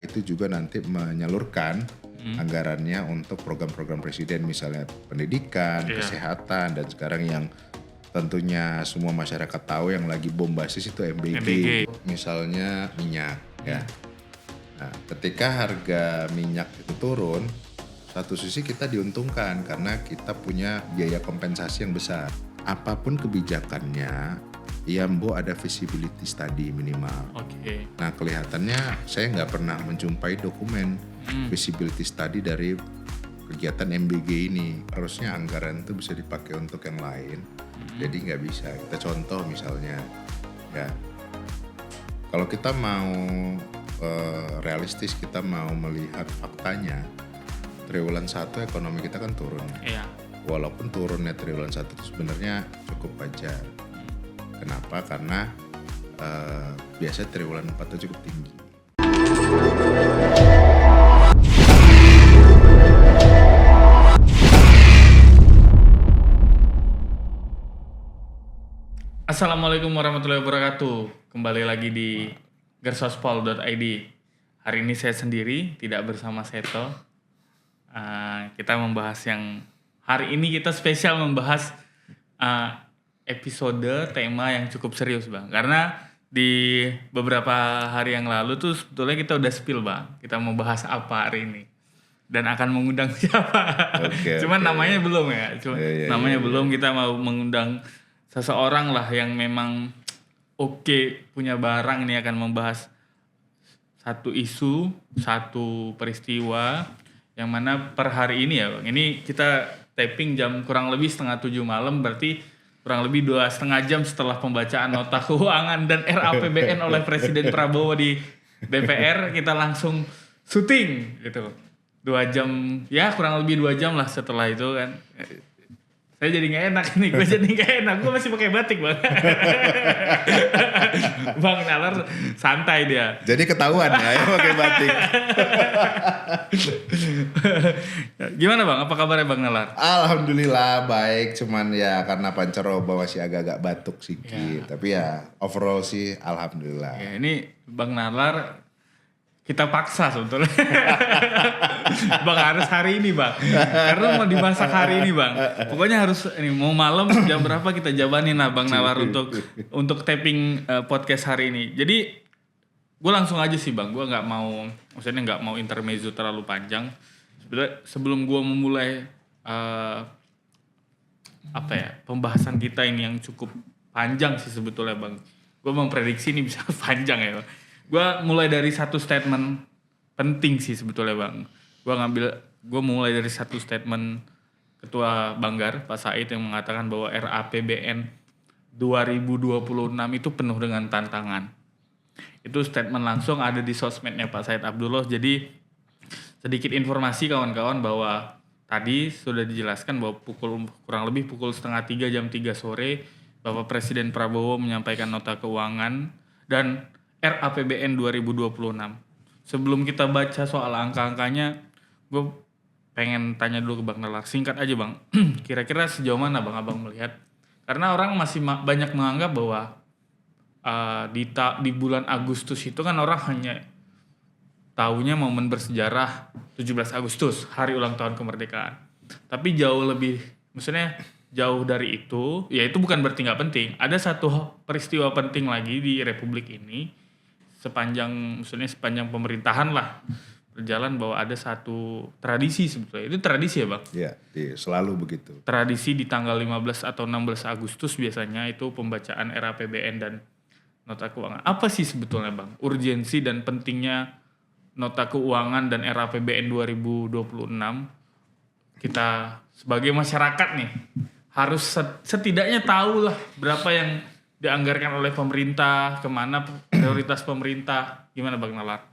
itu juga nanti menyalurkan anggarannya untuk program-program presiden, misalnya pendidikan, kesehatan, dan sekarang yang tentunya semua masyarakat tahu yang lagi bombastis itu MBG. Misalnya minyak ya. Nah, ketika harga minyak itu turun, satu sisi kita diuntungkan karena kita punya biaya kompensasi yang besar. Apapun kebijakannya, ya Mbo ada visibility study minimal. Nah, kelihatannya saya nggak pernah menjumpai dokumen visibility study dari kegiatan MBG ini. Harusnya anggaran itu bisa dipakai untuk yang lain. Jadi nggak bisa. Kita contoh misalnya, ya kalau kita mau realistis, kita mau melihat faktanya, triwulan 1 ekonomi kita kan turun. Walaupun turunnya triwulan 1 itu sebenarnya cukup wajar. Kenapa? Karena biasa triwulan 4 itu cukup tinggi. Assalamualaikum warahmatullahi wabarakatuh. Kembali lagi di gersospol.id. Hari ini saya sendiri, tidak bersama Seto. Kita membahas yang hari ini kita spesial membahas episode tema yang cukup serius, Bang. Karena di beberapa hari yang lalu tuh sebetulnya kita udah spill, Bang. Kita mau bahas apa hari ini dan akan mengundang siapa. Cuman namanya belum ya. Namanya belum. Kita mau mengundang seseorang lah yang memang punya barang nih, akan membahas satu isu, satu peristiwa yang mana per hari ini ya Bang. Ini kita taping jam kurang lebih 6:30 malam, berarti kurang lebih 2,5 jam setelah pembacaan nota keuangan dan RAPBN oleh Presiden Prabowo di DPR, kita langsung syuting gitu. 2 jam, ya kurang lebih 2 jam lah setelah itu kan. Saya jadi gak enak nih, gue jadi gak enak, gue masih pakai batik Bang. Bang Nalar santai dia. Jadi ketahuan ya pakai batik. Gimana Bang, apa kabarnya Bang Nalar? Alhamdulillah baik, cuman ya karena pancaroba masih agak-agak batuk sedikit. Tapi ya overall sih alhamdulillah. Ya, ini Bang Nalar kita paksa sebetulnya. Bang harus hari ini Bang, karena mau dimasak hari ini Bang. Pokoknya harus ini, mau malam jam berapa kita jabanin lah Bang Nalar untuk taping podcast hari ini. Jadi gue langsung aja sih Bang, gue nggak mau intermezzo terlalu panjang. Sebenarnya sebelum gue memulai pembahasan kita ini yang cukup panjang sih sebetulnya Bang. Gue memprediksi ini bisa panjang ya Bang. Gue mulai dari satu statement penting sih sebetulnya Bang. Gue mulai dari satu statement Ketua Banggar Pak Said yang mengatakan bahwa RAPBN 2026 itu penuh dengan tantangan. Itu statement langsung ada di sosmednya Pak Said Abdullah. Jadi sedikit informasi kawan-kawan bahwa tadi sudah dijelaskan bahwa kurang lebih pukul 2:30 jam 3 sore Bapak Presiden Prabowo menyampaikan nota keuangan dan RAPBN 2026. Sebelum kita baca soal angka-angkanya, gue pengen tanya dulu ke Bang Nalar. Singkat aja Bang, kira-kira sejauh mana Bang Abang melihat? Karena orang masih banyak menganggap bahwa di bulan Agustus itu kan orang hanya tahunya momen bersejarah 17 Agustus, hari ulang tahun kemerdekaan. Tapi jauh dari itu, ya itu bukan berarti nggak penting. Ada satu peristiwa penting lagi di Republik ini, sepanjang pemerintahan lah berjalan, bahwa ada satu tradisi sebetulnya. Itu tradisi ya Bang? Iya, selalu begitu. Tradisi di tanggal 15 atau 16 Agustus biasanya itu pembacaan RAPBN dan nota keuangan. Apa sih sebetulnya Bang urgensi dan pentingnya nota keuangan dan RAPBN 2026? Kita sebagai masyarakat nih harus setidaknya tahu lah berapa yang dianggarkan oleh pemerintah, kemana prioritas pemerintah. Gimana Bang Nalar?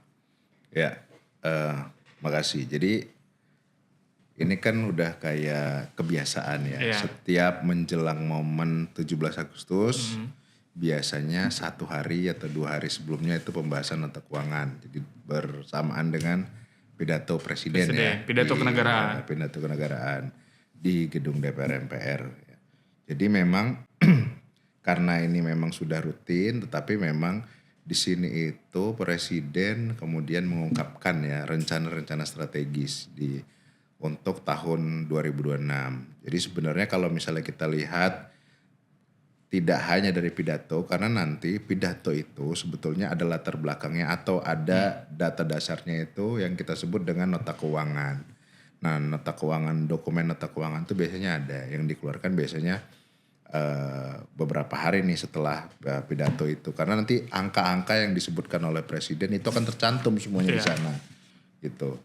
Ya, makasih. Jadi ini kan udah kayak kebiasaan ya. Setiap menjelang momen 17 Agustus, biasanya 1 hari atau 2 hari sebelumnya itu pembahasan nota keuangan. Jadi bersamaan dengan pidato presiden ya. Pidato kenegaraan di gedung DPR MPR. Jadi memang karena ini memang sudah rutin, tetapi memang di sini itu presiden kemudian mengungkapkan ya rencana-rencana strategis untuk tahun 2026. Jadi sebenarnya kalau misalnya kita lihat tidak hanya dari pidato, karena nanti pidato itu sebetulnya ada latar belakangnya atau ada data dasarnya itu yang kita sebut dengan nota keuangan. Nah, nota keuangan, dokumen nota keuangan itu biasanya ada yang dikeluarkan biasanya beberapa hari nih setelah pidato itu, karena nanti angka-angka yang disebutkan oleh presiden itu akan tercantum semuanya di sana gitu.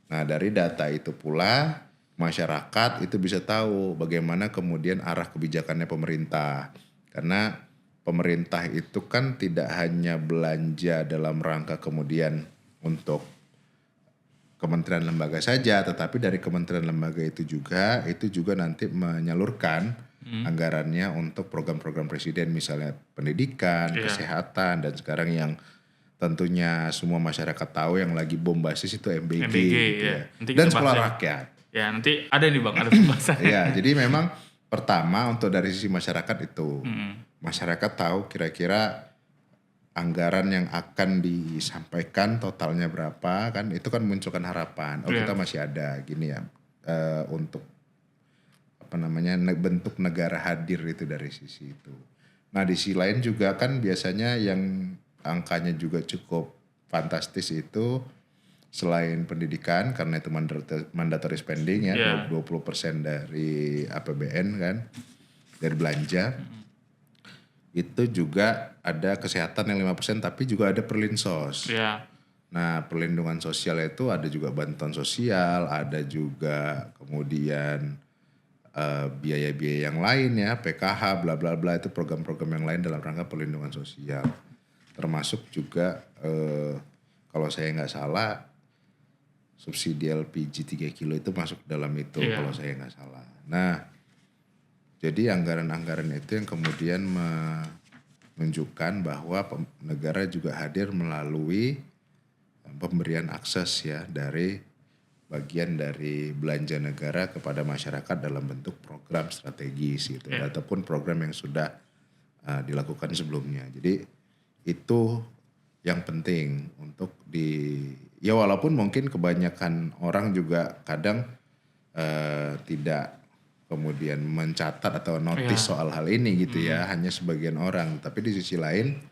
Nah, dari data itu pula masyarakat itu bisa tahu bagaimana kemudian arah kebijakannya pemerintah, karena pemerintah itu kan tidak hanya belanja dalam rangka kemudian untuk kementerian lembaga saja, tetapi dari kementerian lembaga itu juga nanti menyalurkan anggarannya untuk program-program presiden, misalnya pendidikan, kesehatan, dan sekarang yang tentunya semua masyarakat tahu yang lagi bombastis itu MBG gitu ya. Dan sekolah rakyat. Ya, nanti ada nih Bang, ada pembahasannya. Ya, jadi memang pertama untuk dari sisi masyarakat itu, masyarakat tahu kira-kira anggaran yang akan disampaikan totalnya berapa, kan itu kan munculkan harapan. Kita masih ada gini ya, untuk bentuk negara hadir itu dari sisi itu. Nah, di sisi lain juga kan biasanya yang angkanya juga cukup fantastis itu selain pendidikan, karena itu mandatory spending ya, 20% dari APBN kan, dari belanja. Itu juga ada kesehatan yang 5%, tapi juga ada perlinsos. Nah, perlindungan sosial itu ada juga bantuan sosial, ada juga kemudian biaya-biaya yang lain ya, PKH, bla bla bla, itu program-program yang lain dalam rangka perlindungan sosial. Termasuk juga kalau saya nggak salah subsidi LPG 3 kilo itu masuk dalam itu kalau saya nggak salah. Nah, jadi anggaran-anggaran itu yang kemudian menunjukkan bahwa negara juga hadir melalui pemberian akses ya dari bagian dari belanja negara kepada masyarakat dalam bentuk program strategis gitu ataupun program yang sudah dilakukan sebelumnya. Jadi itu yang penting untuk ya walaupun mungkin kebanyakan orang juga kadang tidak kemudian mencatat atau notice soal hal ini gitu ya, hanya sebagian orang. Tapi di sisi lain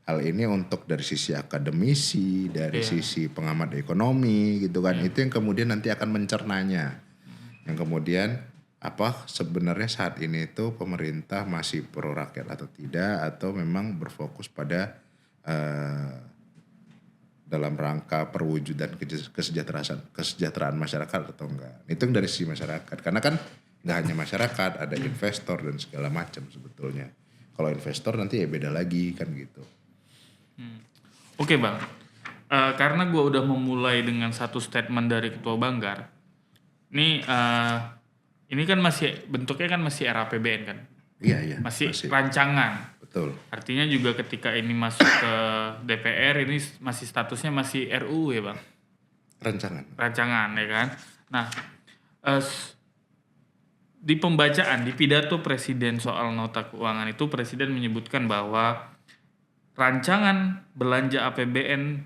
hal ini untuk dari sisi akademisi, dari sisi pengamat ekonomi gitu kan, itu yang kemudian nanti akan mencernanya. Yang kemudian apa sebenarnya saat ini itu pemerintah masih pro rakyat atau tidak, atau memang berfokus pada dalam rangka perwujudan kesejahteraan masyarakat atau enggak. Itu yang dari sisi masyarakat, karena kan nggak hanya masyarakat, ada investor dan segala macam sebetulnya. Kalau investor nanti ya beda lagi kan gitu. Oke Bang, karena gue udah memulai dengan satu statement dari Ketua Banggar, ini kan masih bentuknya kan masih RAPBN kan? Iya. Masih rancangan. Betul. Artinya juga ketika ini masuk ke DPR ini masih statusnya masih RUU ya Bang? Rancangan ya kan? Nah, di pembacaan, di pidato Presiden soal nota keuangan itu Presiden menyebutkan bahwa rancangan belanja APBN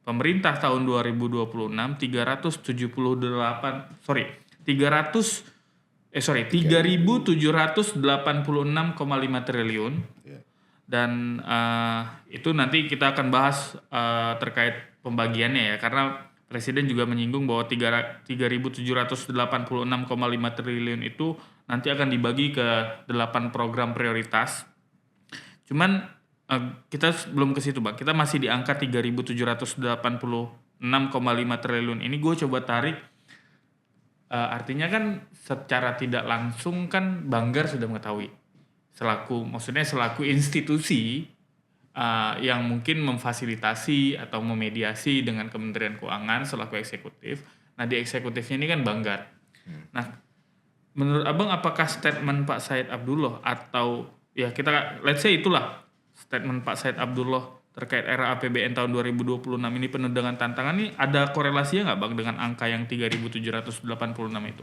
pemerintah tahun 2026 3.786,5 triliun. Dan itu nanti kita akan bahas terkait pembagiannya ya, karena Presiden juga menyinggung bahwa 3.786,5 triliun itu nanti akan dibagi ke 8 program prioritas. Cuman kita belum ke situ Bang, kita masih di angka 3.786,5 triliun ini. Gue coba tarik, artinya kan secara tidak langsung kan Banggar sudah mengetahui selaku institusi yang mungkin memfasilitasi atau memediasi dengan Kementerian Keuangan selaku eksekutif. Nah, di eksekutifnya ini kan Banggar. Nah, menurut Abang apakah statement Pak Said Abdullah atau ya kita let's say itulah statement Pak Said Abdullah terkait era APBN tahun 2026 ini penuh dengan tantangan, ini ada korelasinya nggak Bang dengan angka yang 3.786 itu?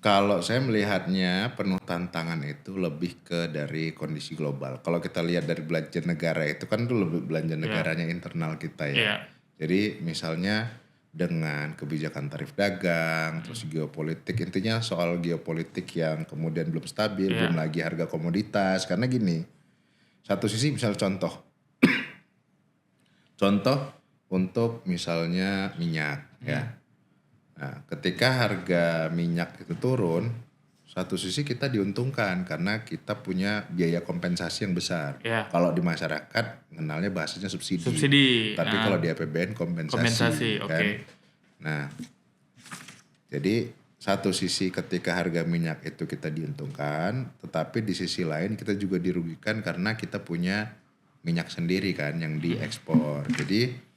Kalau saya melihatnya penuh tantangan itu lebih ke dari kondisi global. Kalau kita lihat dari belanja negara itu kan itu lebih belanja negaranya internal kita ya. Iya. Jadi misalnya dengan kebijakan tarif dagang, terus geopolitik, intinya soal geopolitik yang kemudian belum stabil, belum lagi harga komoditas. Karena gini, satu sisi misal contoh untuk misalnya minyak ya. Nah, ketika harga minyak itu turun, satu sisi kita diuntungkan karena kita punya biaya kompensasi yang besar. Iya. Kalau di masyarakat kenalnya bahasanya subsidi. Subsidi. Tapi kalau di APBN kompensasi, kan. Oke. Nah, jadi satu sisi ketika harga minyak itu kita diuntungkan, tetapi di sisi lain kita juga dirugikan karena kita punya minyak sendiri kan yang diekspor. Jadi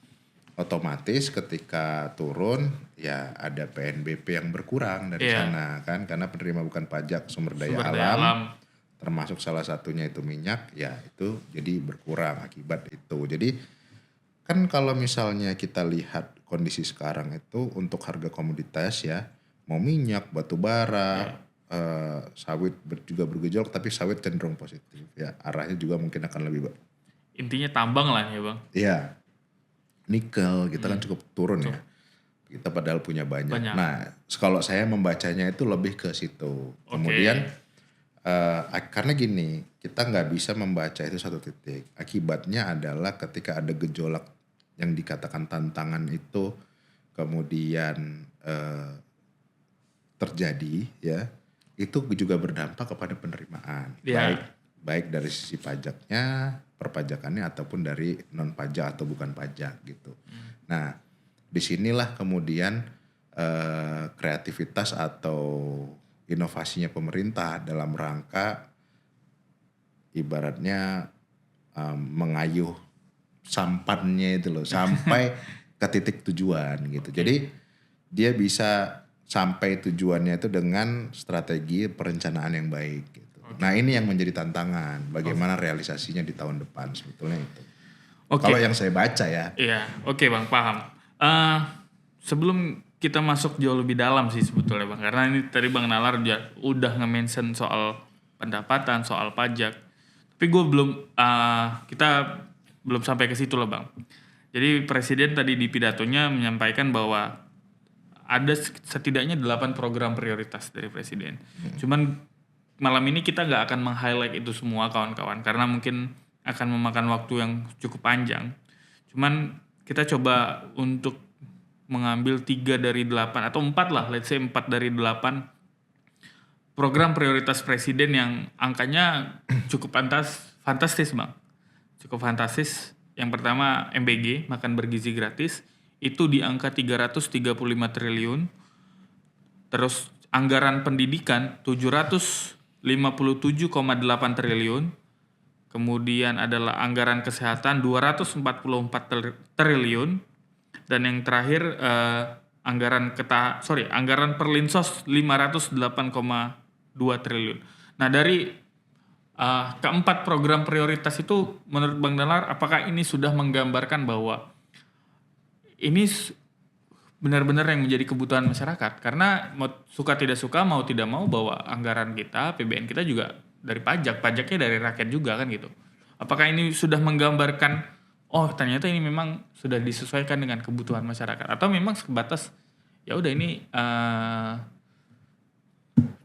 otomatis ketika turun ya ada PNBP yang berkurang dari sana kan, karena penerima bukan pajak sumber daya alam termasuk salah satunya itu minyak, ya itu jadi berkurang akibat itu. Jadi kan kalau misalnya kita lihat kondisi sekarang itu untuk harga komoditas ya, mau minyak, batu bara, sawit juga bergejolak, tapi sawit cenderung positif ya, arahnya juga mungkin akan lebih Intinya tambang lah ya bang. Iya, nikel kita kan cukup turun ya. Kita padahal punya banyak. Nah, kalau saya membacanya itu lebih ke situ. Kemudian karena gini, kita nggak bisa membaca itu satu titik. Akibatnya adalah ketika ada gejolak yang dikatakan tantangan itu kemudian terjadi ya, itu juga berdampak kepada penerimaan. Baik dari sisi pajaknya, perpajakannya ataupun dari non pajak atau bukan pajak gitu. Nah, disinilah kemudian kreativitas atau inovasinya pemerintah dalam rangka ibaratnya mengayuh sampannya itu loh sampai ke titik tujuan gitu. Jadi dia bisa sampai tujuannya itu dengan strategi perencanaan yang baik gitu. Nah ini yang menjadi tantangan, bagaimana realisasinya di tahun depan sebetulnya itu. Kalau yang saya baca ya. Iya, oke bang, paham. Sebelum kita masuk jauh lebih dalam sih sebetulnya bang, karena ini tadi bang Nalar udah nge-mention soal pendapatan, soal pajak. Tapi gue kita belum sampai ke situ loh bang. Jadi presiden tadi di pidatonya menyampaikan bahwa ada setidaknya 8 program prioritas dari presiden. Cuman malam ini kita nggak akan meng-highlight itu semua kawan-kawan karena mungkin akan memakan waktu yang cukup panjang. Cuman kita coba untuk mengambil 3 dari 8 atau 4 lah, let's say 4 dari 8 program prioritas presiden yang angkanya cukup fantastis bang. Cukup fantastis. Yang pertama MBG, makan bergizi gratis, itu di angka 335 triliun. Terus anggaran pendidikan 757,8 triliun. Kemudian adalah anggaran kesehatan 244 triliun. Dan yang terakhir anggaran perlinsos 508,2 triliun. Nah dari keempat program prioritas itu menurut Bang Nalar apakah ini sudah menggambarkan bahwa ini benar-benar yang menjadi kebutuhan masyarakat? Karena suka tidak suka, mau tidak mau bahwa anggaran kita, PBN kita juga dari pajaknya dari rakyat juga kan gitu. Apakah ini sudah menggambarkan, oh ternyata ini memang sudah disesuaikan dengan kebutuhan masyarakat, atau memang sebatas ya udah ini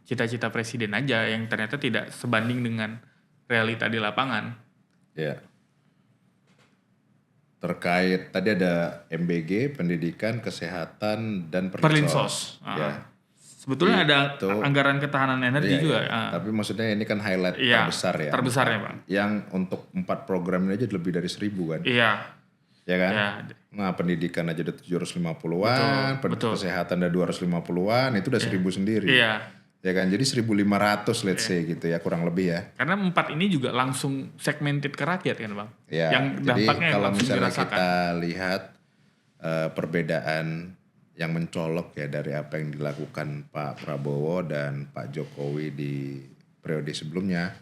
cita-cita presiden aja yang ternyata tidak sebanding dengan realita di lapangan? Ya. Terkait tadi ada MBG, pendidikan, kesehatan, dan perlinsos. Ya. Sebetulnya ada anggaran ketahanan energi juga. Tapi maksudnya ini kan highlight terbesar ya. Terbesarnya Bang. Yang untuk 4 program ini aja lebih dari 1.000 kan. Iya. Ya kan? Ya. Nah pendidikan aja udah 750-an, kesehatan udah 250-an, itu udah 1.000 sendiri. Iya. Ya kan, jadi 1.500 let's say gitu ya, kurang lebih ya. Karena 4 ini juga langsung segmented ke rakyat kan Bang. Ya, yang dampaknya kalau misalnya kita lihat perbedaan yang mencolok ya dari apa yang dilakukan Pak Prabowo dan Pak Jokowi di periode sebelumnya.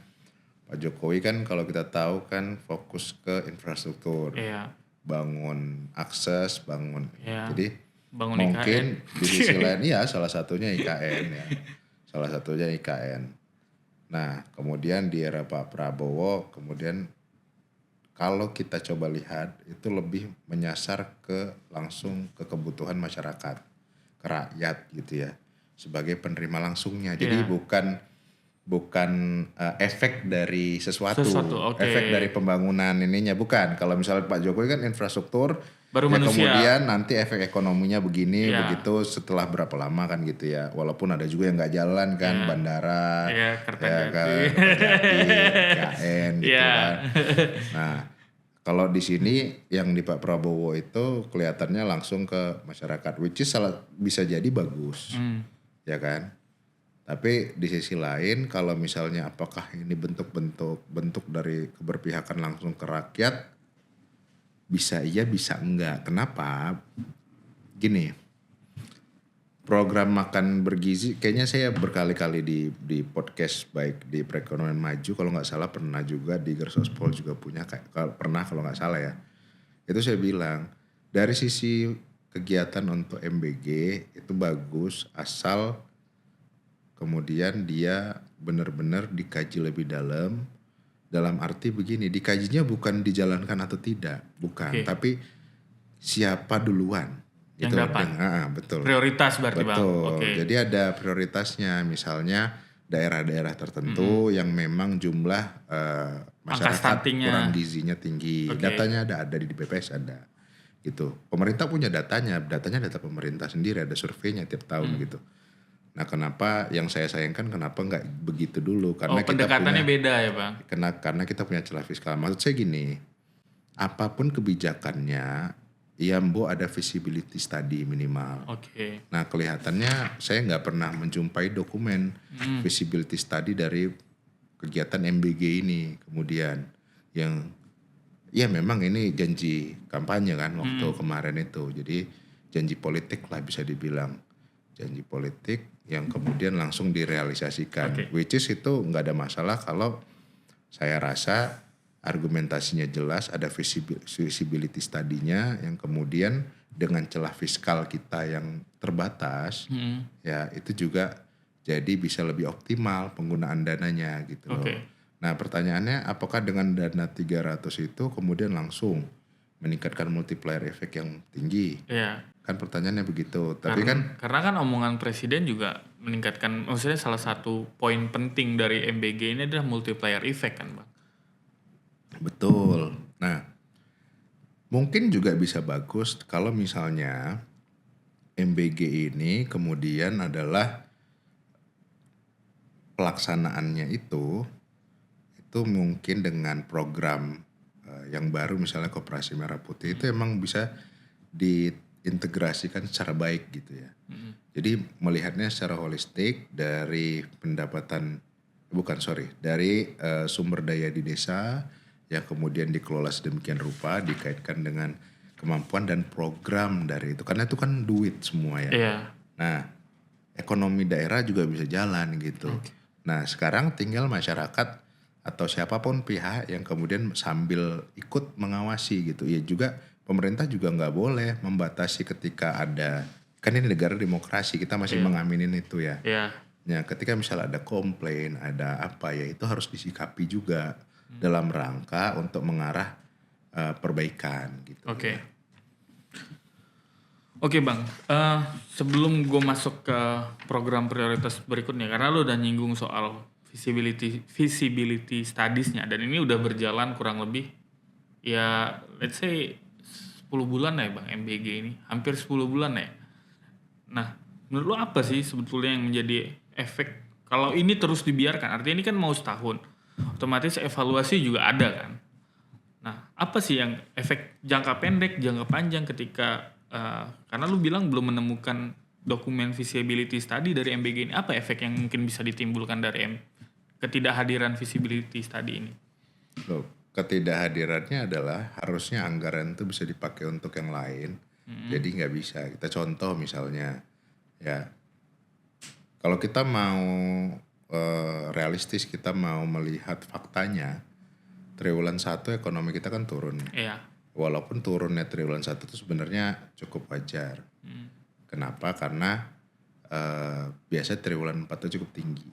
Pak Jokowi kan kalau kita tahu kan fokus ke infrastruktur. Iya. Bangun akses, jadi bangun mungkin IKN. di sisi lain ya salah satunya IKN ya. salah satunya IKN. Nah, kemudian di era Pak Prabowo, kemudian kalau kita coba lihat itu lebih menyasar langsung ke kebutuhan masyarakat, ke rakyat gitu ya, sebagai penerima langsungnya. Jadi Iya. bukan efek dari sesuatu, Oke. efek dari pembangunan ininya bukan. Kalau misalnya Pak Jokowi kan infrastruktur, Baru ya manusia. kemudian nanti efek ekonominya begini, Iya. begitu setelah berapa lama kan gitu ya. Walaupun ada juga yang nggak jalan kan, Iya. bandara, Iya, ya Kertajati. kan, Kertajati, KN gitu Iya. kan. Nah, kalau di sini yang di Pak Prabowo itu kelihatannya langsung ke masyarakat, which is bisa jadi bagus, ya kan. Tapi di sisi lain kalau misalnya apakah ini bentuk dari keberpihakan langsung ke rakyat, bisa iya bisa enggak. Kenapa? Gini, program makan bergizi kayaknya saya berkali-kali di podcast baik di Perekonomian Maju, kalau nggak salah pernah juga di Gersospol juga punya, pernah kalau nggak salah ya. Itu saya bilang dari sisi kegiatan untuk MBG itu bagus asal kemudian dia benar-benar dikaji lebih dalam arti begini, dikajinya bukan dijalankan atau tidak, bukan, tapi siapa duluan Yang itu dapat. betul. Prioritas berarti Bang. Betul. Jadi ada prioritasnya, misalnya daerah-daerah tertentu yang memang jumlah masyarakat kurang gizinya tinggi. Datanya ada di BPS ada. Gitu. Pemerintah punya datanya data pemerintah sendiri, ada surveinya tiap tahun gitu. Nah, kenapa yang saya sayangkan kenapa nggak begitu dulu? Karena pendekatannya beda ya Bang? Karena kita punya celah fiskal. Maksud saya gini, apapun kebijakannya, ya Mbok ada visibility study minimal. Nah, kelihatannya saya nggak pernah menjumpai dokumen visibility study dari kegiatan MBG ini. Kemudian yang ya memang ini janji kampanye kan waktu kemarin itu. Jadi janji politik lah bisa dibilang. Janji politik yang kemudian langsung direalisasikan. Which is itu nggak ada masalah kalau saya rasa argumentasinya jelas, ada visibility study-nya yang kemudian dengan celah fiskal kita yang terbatas, ya itu juga jadi bisa lebih optimal penggunaan dananya gitu loh. Nah pertanyaannya apakah dengan dana 300 itu kemudian langsung meningkatkan multiplier efek yang tinggi? Iya. Kan pertanyaannya begitu. Tapi karena kan omongan presiden juga meningkatkan, maksudnya salah satu poin penting dari MBG ini adalah multiplier effect kan Bang? Betul. Nah, mungkin juga bisa bagus kalau misalnya MBG ini kemudian adalah pelaksanaannya itu mungkin dengan program yang baru misalnya Koperasi Merah Putih itu emang bisa diintegrasikan secara baik gitu ya. Jadi melihatnya secara holistik dari dari sumber daya di desa yang kemudian dikelola sedemikian rupa dikaitkan dengan kemampuan dan program dari itu, karena itu kan duit semua ya. Nah, ekonomi daerah juga bisa jalan gitu. Nah, sekarang tinggal masyarakat atau siapapun pihak yang kemudian sambil ikut mengawasi gitu. Ya juga pemerintah juga nggak boleh membatasi ketika ada, kan ini negara demokrasi, kita masih mengaminin itu ya. Ya, ketika misalnya ada komplain, ada apa ya itu harus disikapi juga dalam rangka untuk mengarah perbaikan gitu. Oke Bang, sebelum gue masuk ke program prioritas berikutnya, karena lo udah nyinggung soal visibility studies-nya, dan ini udah berjalan kurang lebih ya let's say 10 bulan ya Bang MBG ini, hampir 10 bulan ya. Nah, menurut lo apa sih sebetulnya yang menjadi efek kalau ini terus dibiarkan? Artinya ini kan mau setahun, otomatis evaluasi juga ada kan. Nah, apa sih yang efek jangka pendek, jangka panjang ketika karena lu bilang belum menemukan dokumen visibility study dari MBG ini, apa efek yang mungkin bisa ditimbulkan dari ketidakhadiran visibility study ini? Loh, ketidakhadirannya adalah harusnya anggaran itu bisa dipakai untuk yang lain. Jadi nggak bisa. Kita contoh misalnya, ya kalau kita mau realistis, kita mau melihat faktanya, triwulan 1 ekonomi kita kan turun. Walaupun turunnya triwulan 1 itu sebenarnya cukup wajar. Kenapa? Karena biasanya triwulan 4 itu cukup tinggi.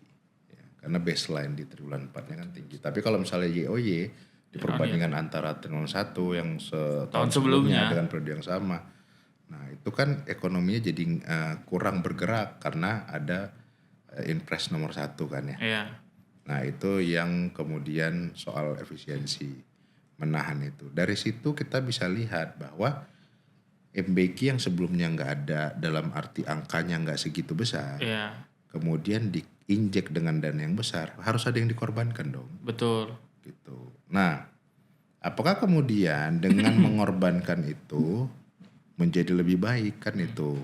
Ya, karena baseline di triwulan 4-nya kan tinggi. Tapi kalau misalnya YoY di perbandingan antara triwulan 1 yang setahun sebelumnya dengan periode yang sama. Nah itu kan ekonominya jadi kurang bergerak karena ada Inpres nomor 1 kan ya. Iya. Nah itu yang kemudian soal efisiensi menahan itu. Dari situ kita bisa lihat bahwa MBQ yang sebelumnya nggak ada dalam arti angkanya nggak segitu besar. Iya. Kemudian diinjek dengan dana yang besar, harus ada yang dikorbankan dong. Betul. Gitu. Nah, apakah kemudian dengan mengorbankan itu menjadi lebih baik kan itu?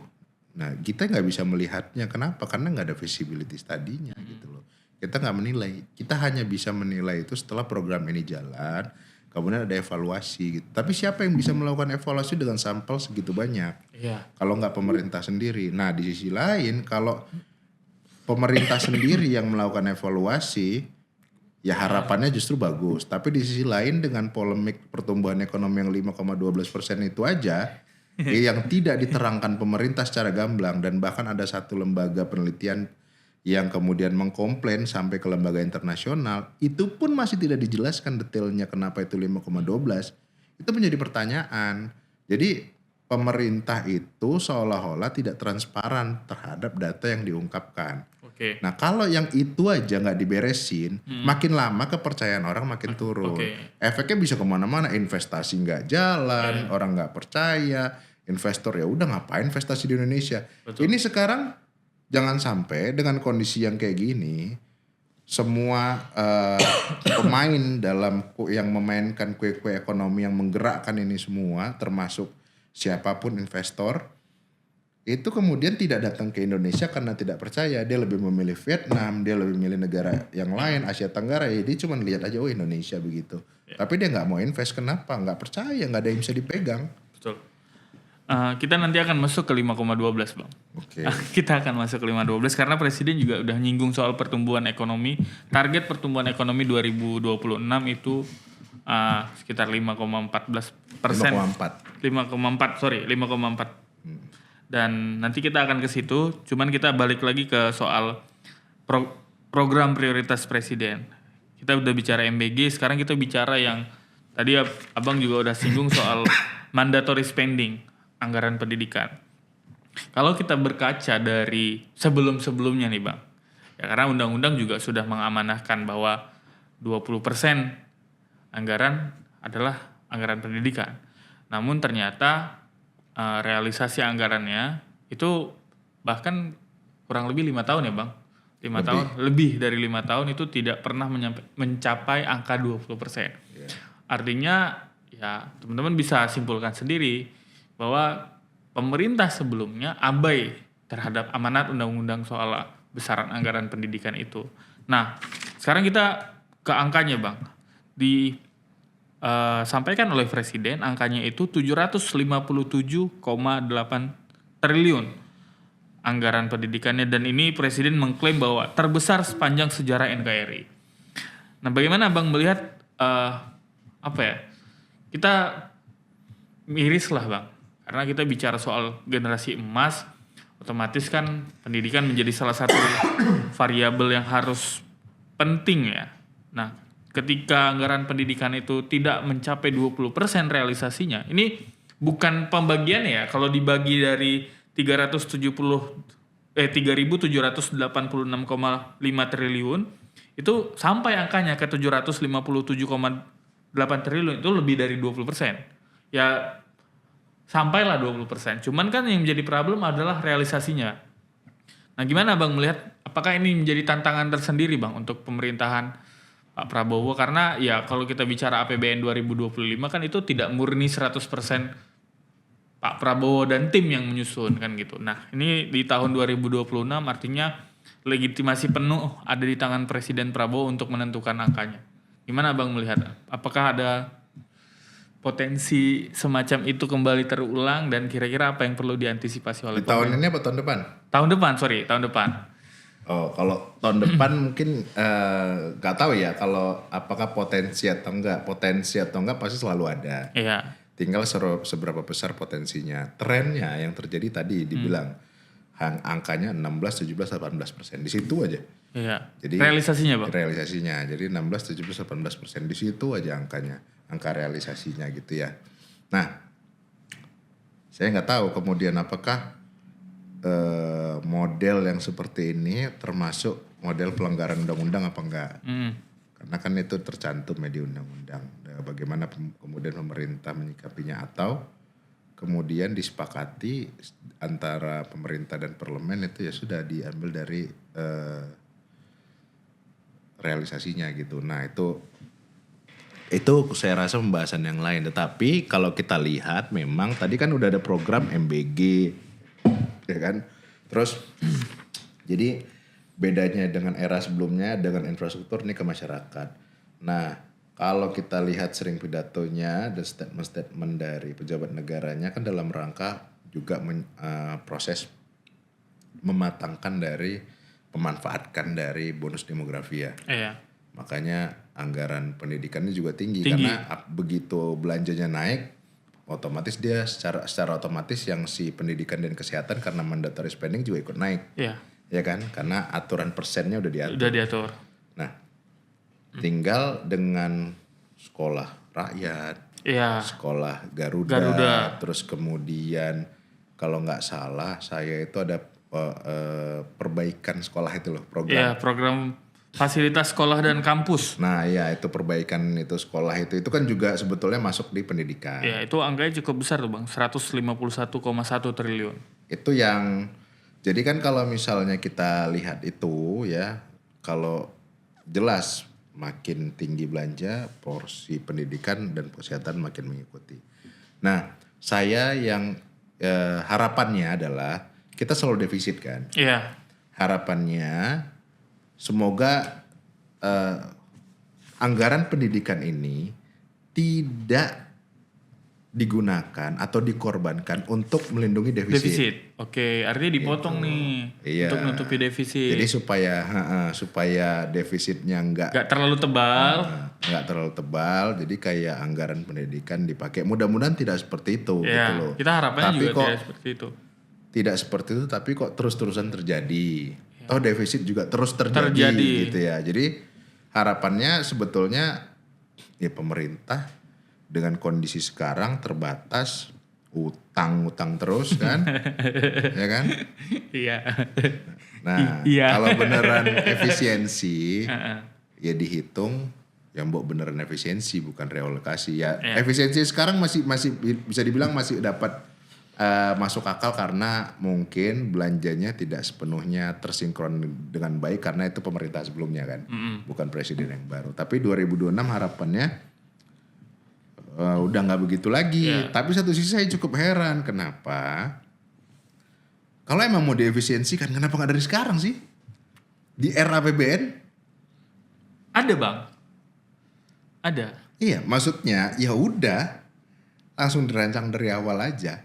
Nah, kita nggak bisa melihatnya. Kenapa? Karena nggak ada visibility tadinya gitu loh. Kita nggak menilai. Kita hanya bisa menilai itu setelah program ini jalan, kemudian ada evaluasi gitu. Tapi siapa yang bisa melakukan evaluasi dengan sampel segitu banyak? Iya. Kalau nggak pemerintah sendiri. Nah, di sisi lain kalau pemerintah sendiri yang melakukan evaluasi, ya harapannya justru bagus. Tapi di sisi lain dengan polemik pertumbuhan ekonomi yang 5,12% itu aja, yang tidak diterangkan pemerintah secara gamblang, dan bahkan ada satu lembaga penelitian yang kemudian mengkomplain sampai ke lembaga internasional, itu pun masih tidak dijelaskan detailnya kenapa itu 5,12. Itu menjadi pertanyaan. Jadi pemerintah itu seolah-olah tidak transparan terhadap data yang diungkapkan. Oke. Nah kalau yang itu aja nggak diberesin, makin lama kepercayaan orang makin turun. Efeknya bisa kemana-mana, investasi nggak jalan, orang nggak percaya, investor ya udah ngapain investasi di Indonesia. Ini sekarang jangan sampai dengan kondisi yang kayak gini, semua pemain dalam yang memainkan kue-kue ekonomi yang menggerakkan ini semua, termasuk siapapun investor, itu kemudian tidak datang ke Indonesia karena tidak percaya. Dia lebih memilih Vietnam, dia lebih memilih negara yang lain, Asia Tenggara, ya dia cuma lihat aja oh Indonesia begitu. Tapi dia nggak mau invest, kenapa? Nggak percaya, nggak ada yang bisa dipegang. Betul. Kita nanti akan masuk ke 5,12 Bang. Oke. Kita akan masuk ke 5,12 karena Presiden juga udah nyinggung soal pertumbuhan ekonomi. Target pertumbuhan ekonomi 2026 itu sekitar 5,14%. 5,4. Dan nanti kita akan ke situ. Cuman kita balik lagi ke soal program prioritas Presiden. Kita udah bicara MBG, sekarang kita bicara yang tadi Abang juga udah singgung soal mandatory spending, anggaran pendidikan. Kalau kita berkaca dari sebelum-sebelumnya nih Bang, ya karena undang-undang juga sudah mengamanahkan bahwa 20% anggaran adalah anggaran pendidikan. Namun ternyata realisasi anggarannya itu bahkan kurang lebih 5 tahun ya Bang. 5 tahun, lebih dari 5 tahun itu tidak pernah mencapai angka 20%. Artinya ya teman-teman bisa simpulkan sendiri bahwa pemerintah sebelumnya abai terhadap amanat undang-undang soal besaran anggaran pendidikan itu. Nah, sekarang kita ke angkanya Bang. Disampaikan oleh Presiden angkanya itu 757,8 triliun anggaran pendidikannya, dan ini Presiden mengklaim bahwa terbesar sepanjang sejarah NKRI. Nah, bagaimana Bang melihat kita miris lah Bang. Karena kita bicara soal generasi emas, otomatis kan pendidikan menjadi salah satu variabel yang harus penting ya. Nah, ketika anggaran pendidikan itu tidak mencapai 20% realisasinya, ini bukan pembagian ya. Kalau dibagi dari 3.786,5 triliun, itu sampai angkanya ke 757,8 triliun, itu lebih dari 20%. Ya sampailah 20%. Cuman kan yang menjadi problem adalah realisasinya. Nah, gimana Bang melihat apakah ini menjadi tantangan tersendiri Bang untuk pemerintahan Pak Prabowo? Karena ya kalau kita bicara APBN 2025 kan itu tidak murni 100% Pak Prabowo dan tim yang menyusun kan gitu. Nah, ini di tahun 2026 artinya legitimasi penuh ada di tangan Presiden Prabowo untuk menentukan angkanya. Gimana Bang melihat? Apakah ada potensi semacam itu kembali terulang, dan kira-kira apa yang perlu diantisipasi oleh tahun ini apa tahun depan? Tahun depan. Oh, kalau tahun depan mungkin nggak tahu ya kalau apakah potensi atau enggak pasti selalu ada. Iya. Tinggal seberapa besar potensinya. Trennya yang terjadi tadi dibilang angkanya 16, 17, 18%. Di situ aja. Iya. Jadi Realisasinya Bang? Realisasinya. Jadi 16, 17, 18%. Di situ aja angkanya. Angka realisasinya gitu ya. Nah, saya nggak tahu kemudian apakah model yang seperti ini termasuk model pelanggaran undang-undang apa enggak. Karena kan itu tercantum di undang-undang. Bagaimana kemudian pemerintah menyikapinya atau kemudian disepakati antara pemerintah dan parlemen itu ya sudah diambil dari realisasinya gitu. Nah itu saya rasa pembahasan yang lain. Tetapi kalau kita lihat memang tadi kan udah ada program MBG, ya kan. Terus jadi bedanya dengan era sebelumnya dengan infrastruktur ini ke masyarakat. Nah kalau kita lihat sering pidatonya dan statement-statement dari pejabat negaranya kan dalam rangka juga proses mematangkan dari memanfaatkan dari bonus demografi ya. Iya. Makanya anggaran pendidikannya juga tinggi. Karena begitu belanjanya naik, otomatis dia secara otomatis yang si pendidikan dan kesehatan karena mandatory spending juga ikut naik. Iya. Ya kan? Karena aturan persennya udah diatur. Udah diatur. Nah, tinggal dengan sekolah rakyat, Iya. sekolah Garuda, terus kemudian kalau nggak salah saya itu ada perbaikan sekolah itu loh, program. Iya, program fasilitas sekolah dan kampus. Nah ya itu perbaikan itu sekolah itu kan juga sebetulnya masuk di pendidikan. Iya, itu angkanya cukup besar tuh Bang, 151,1 triliun. Itu yang, jadi kan kalau misalnya kita lihat itu ya, kalau jelas makin tinggi belanja, porsi pendidikan dan kesehatan makin mengikuti. Nah saya yang harapannya adalah, kita selalu defisit kan. Iya. Harapannya semoga anggaran pendidikan ini tidak digunakan atau dikorbankan untuk melindungi defisit. Oke, artinya dipotong gitu. Nih Iya. untuk nutupi defisit. Jadi supaya defisitnya nggak terlalu tebal. Nggak terlalu tebal, jadi kayak anggaran pendidikan dipakai. Mudah-mudahan tidak seperti itu Iya, gitu loh. kita harapannya Tapi juga kok tidak seperti itu. tidak seperti itu, tapi kok terus-terusan terjadi. Toh defisit juga terus terjadi gitu ya. Jadi harapannya sebetulnya ya pemerintah dengan kondisi sekarang terbatas, utang terus kan. Ya kan? Iya. Nah, Iya. kalau beneran efisiensi ya dihitung yang beneran efisiensi bukan realokasi ya. Efisiensi sekarang masih bisa dibilang masih dapat masuk akal karena mungkin belanjanya tidak sepenuhnya tersinkron dengan baik karena itu pemerintah sebelumnya kan, bukan presiden yang baru. Tapi 2026 harapannya udah nggak begitu lagi. Tapi satu sisi saya cukup heran kenapa kalau emang mau diefisiensikan kenapa nggak dari sekarang sih di era APBN? Ada Bang, ada. Iya, maksudnya ya udah langsung dirancang dari awal aja.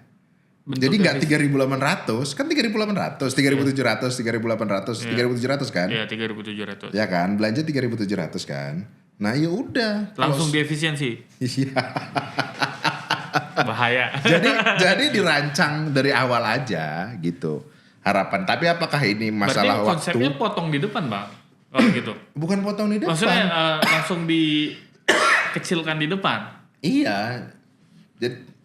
Jadi nggak 3.800, kan 3.800, 3.700, 3.800, 3.700 kan? Iya 3.700. Ya kan, belanja 3.700 kan. Nah ya udah. Langsung diefisiensi. Iya. Bahaya. jadi dirancang dari awal aja gitu. Harapan. Tapi apakah ini masalah Berarti konsepnya waktu? potong di depan Bang. Oh gitu. Bukan potong di depan. Maksudnya langsung dikecilkan di depan. Iya. Jadi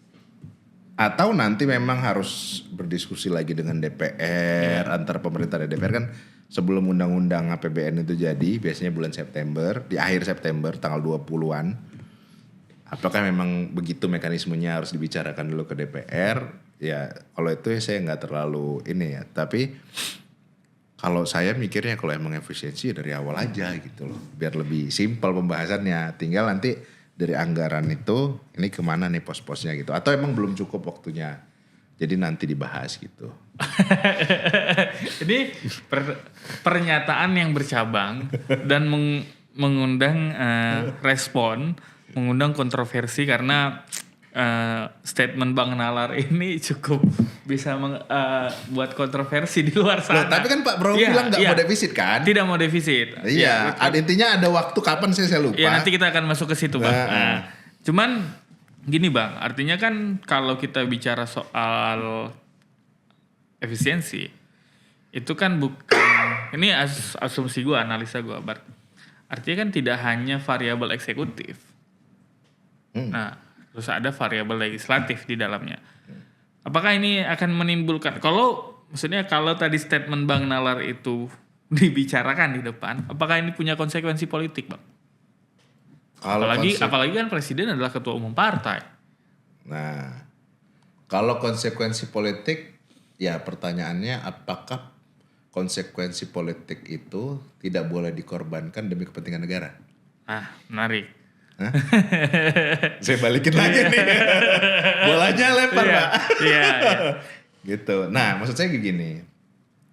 atau nanti memang harus berdiskusi lagi dengan DPR, antara pemerintah dan DPR kan sebelum undang-undang APBN itu jadi, biasanya bulan September, di akhir September tanggal 20-an. Apakah memang begitu mekanismenya harus dibicarakan dulu ke DPR? Ya kalau itu saya nggak terlalu ini ya, tapi kalau saya mikirnya kalau emang efisiensi dari awal aja gitu loh, biar lebih simpel pembahasannya. Tinggal nanti dari anggaran itu ini kemana nih pos-posnya gitu, atau emang belum cukup waktunya jadi nanti dibahas gitu. Ini pernyataan yang bercabang dan mengundang respon, mengundang kontroversi karena statement Bang Nalar ini cukup bisa buat kontroversi di luar sana. Loh, tapi kan Pak Prabowo bilang nggak mau defisit kan? Tidak mau defisit. Iya, intinya ada waktu kapan saya lupa. Ya nanti kita akan masuk ke situ Bang. Cuman gini Bang, artinya kan kalau kita bicara soal efisiensi, itu kan bukan, ini asumsi gue, analisa gue, artinya kan tidak hanya variabel eksekutif. Nah, terus ada variabel legislatif di dalamnya. Apakah ini akan menimbulkan, maksudnya kalau tadi statement Bang Nalar itu dibicarakan di depan, apakah ini punya konsekuensi politik, Bang? Apalagi kan presiden adalah ketua umum partai. Nah, kalau konsekuensi politik, ya pertanyaannya apakah konsekuensi politik itu tidak boleh dikorbankan demi kepentingan negara? Menarik. Saya balikin lagi nih. Bolanya lempar, Pak. Iya. Gitu. Nah, maksud saya gini.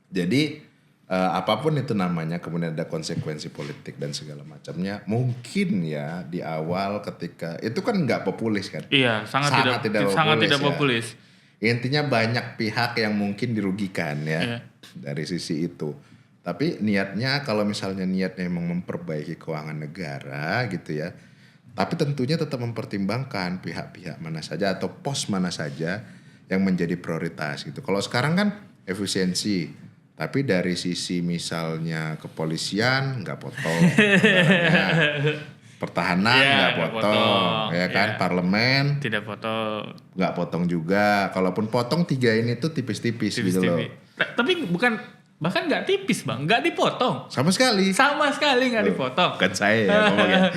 Jadi apapun itu namanya, kemudian ada konsekuensi politik dan segala macamnya. Mungkin ya di awal ketika itu kan nggak populis kan? Iya, sangat tidak populis. Intinya banyak pihak yang mungkin dirugikan ya dari sisi itu. Tapi niatnya kalau misalnya niatnya memang memperbaiki keuangan negara gitu ya. Tapi tentunya tetap mempertimbangkan pihak-pihak mana saja atau pos mana saja yang menjadi prioritas gitu. Kalau sekarang kan efisiensi. Tapi dari sisi misalnya kepolisian nggak potong. Pertahanan nggak potong, ya kan? Parlemen tidak potong, nggak potong juga. Kalaupun potong 3 ini tuh tipis-tipis gitu loh. Tapi bahkan nggak tipis, Bang, nggak dipotong. Sama sekali nggak dipotong. Bukan saya ya ngomongnya.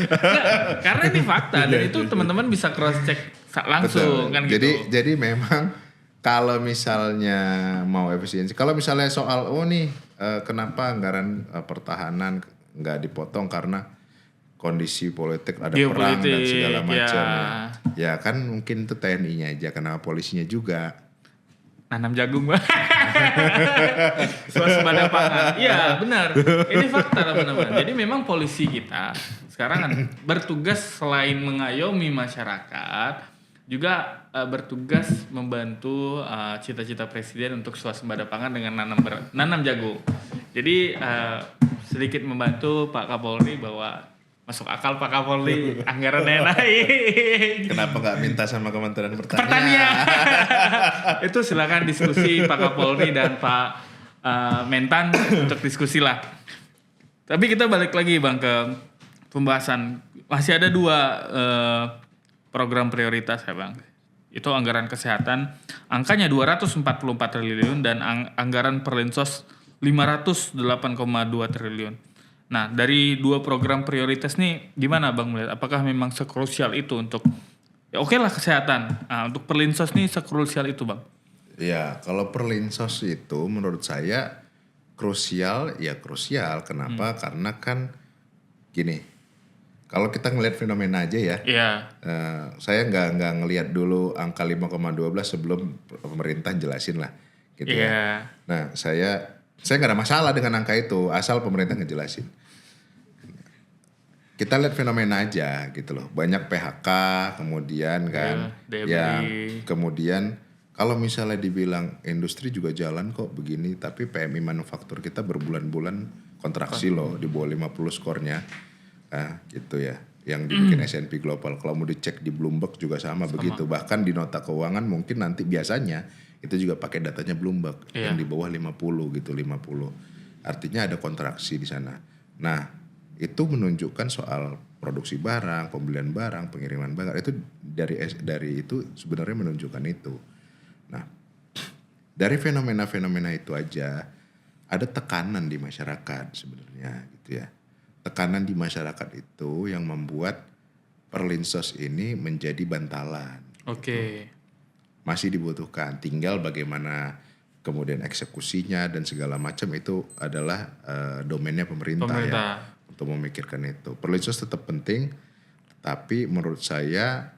Karena ini fakta dan itu teman-teman bisa cross check langsung. Betul. Kan gitu. Jadi memang kalau misalnya mau efisiensi, kalau misalnya soal kenapa anggaran pertahanan nggak dipotong karena kondisi politik ada perang dan segala macam ya kan mungkin itu TNI-nya aja, kenapa polisinya juga nanam jagung, Bang. Swasembada pangan. Iya benar, ini fakta teman-teman. Jadi memang polisi kita sekarang kan bertugas selain mengayomi masyarakat juga bertugas membantu cita-cita presiden untuk swasembada pangan dengan nanam jagung. Jadi sedikit membantu Pak Kapolri bahwa masuk akal Pak Kapolri, anggarannya naik. Kenapa nggak minta sama Kementerian Pertanian? Itu silakan diskusi Pak Kapolri dan Pak Mentan untuk diskusi lah. Tapi kita balik lagi, Bang, ke pembahasan. Masih ada 2 program prioritas ya, Bang. Itu anggaran kesehatan, angkanya 244 triliun dan anggaran Perlinsos 508,2 triliun. Nah, dari 2 program prioritas nih gimana Bang melihat? Apakah memang sekrusial itu untuk oke lah kesehatan. Nah, untuk Perlinsos nih sekrusial itu, Bang? Ya, kalau Perlinsos itu menurut saya krusial. Kenapa? Karena kan gini. Kalau kita ngelihat fenomena aja ya. Saya nggak ngelihat dulu angka 5,12 sebelum pemerintah jelasin lah gitu ya. Nah, saya nggak ada masalah dengan angka itu asal pemerintah ngejelasin. Kita lihat fenomena aja gitu loh. Banyak PHK kemudian kan yang kemudian kalau misalnya dibilang industri juga jalan kok begini, tapi PMI manufaktur kita berbulan-bulan kontraksi loh di bawah 50 skornya. Gitu ya. Yang dibikin S&P Global. Kalau mau dicek di Bloomberg juga sama begitu. Bahkan di nota keuangan mungkin nanti biasanya itu juga pakai datanya Bloomberg yang di bawah 50 gitu, 50. Artinya ada kontraksi di sana. Nah, itu menunjukkan soal produksi barang, pembelian barang, pengiriman barang itu dari itu sebenarnya menunjukkan itu. Nah, dari fenomena-fenomena itu aja ada tekanan di masyarakat sebenarnya gitu ya. Tekanan di masyarakat itu yang membuat Perlinsos ini menjadi bantalan. Oke. Masih dibutuhkan, tinggal bagaimana kemudian eksekusinya dan segala macam itu adalah domainnya pemerintah ya untuk memikirkan itu. Perlinsos tetap penting, tapi menurut saya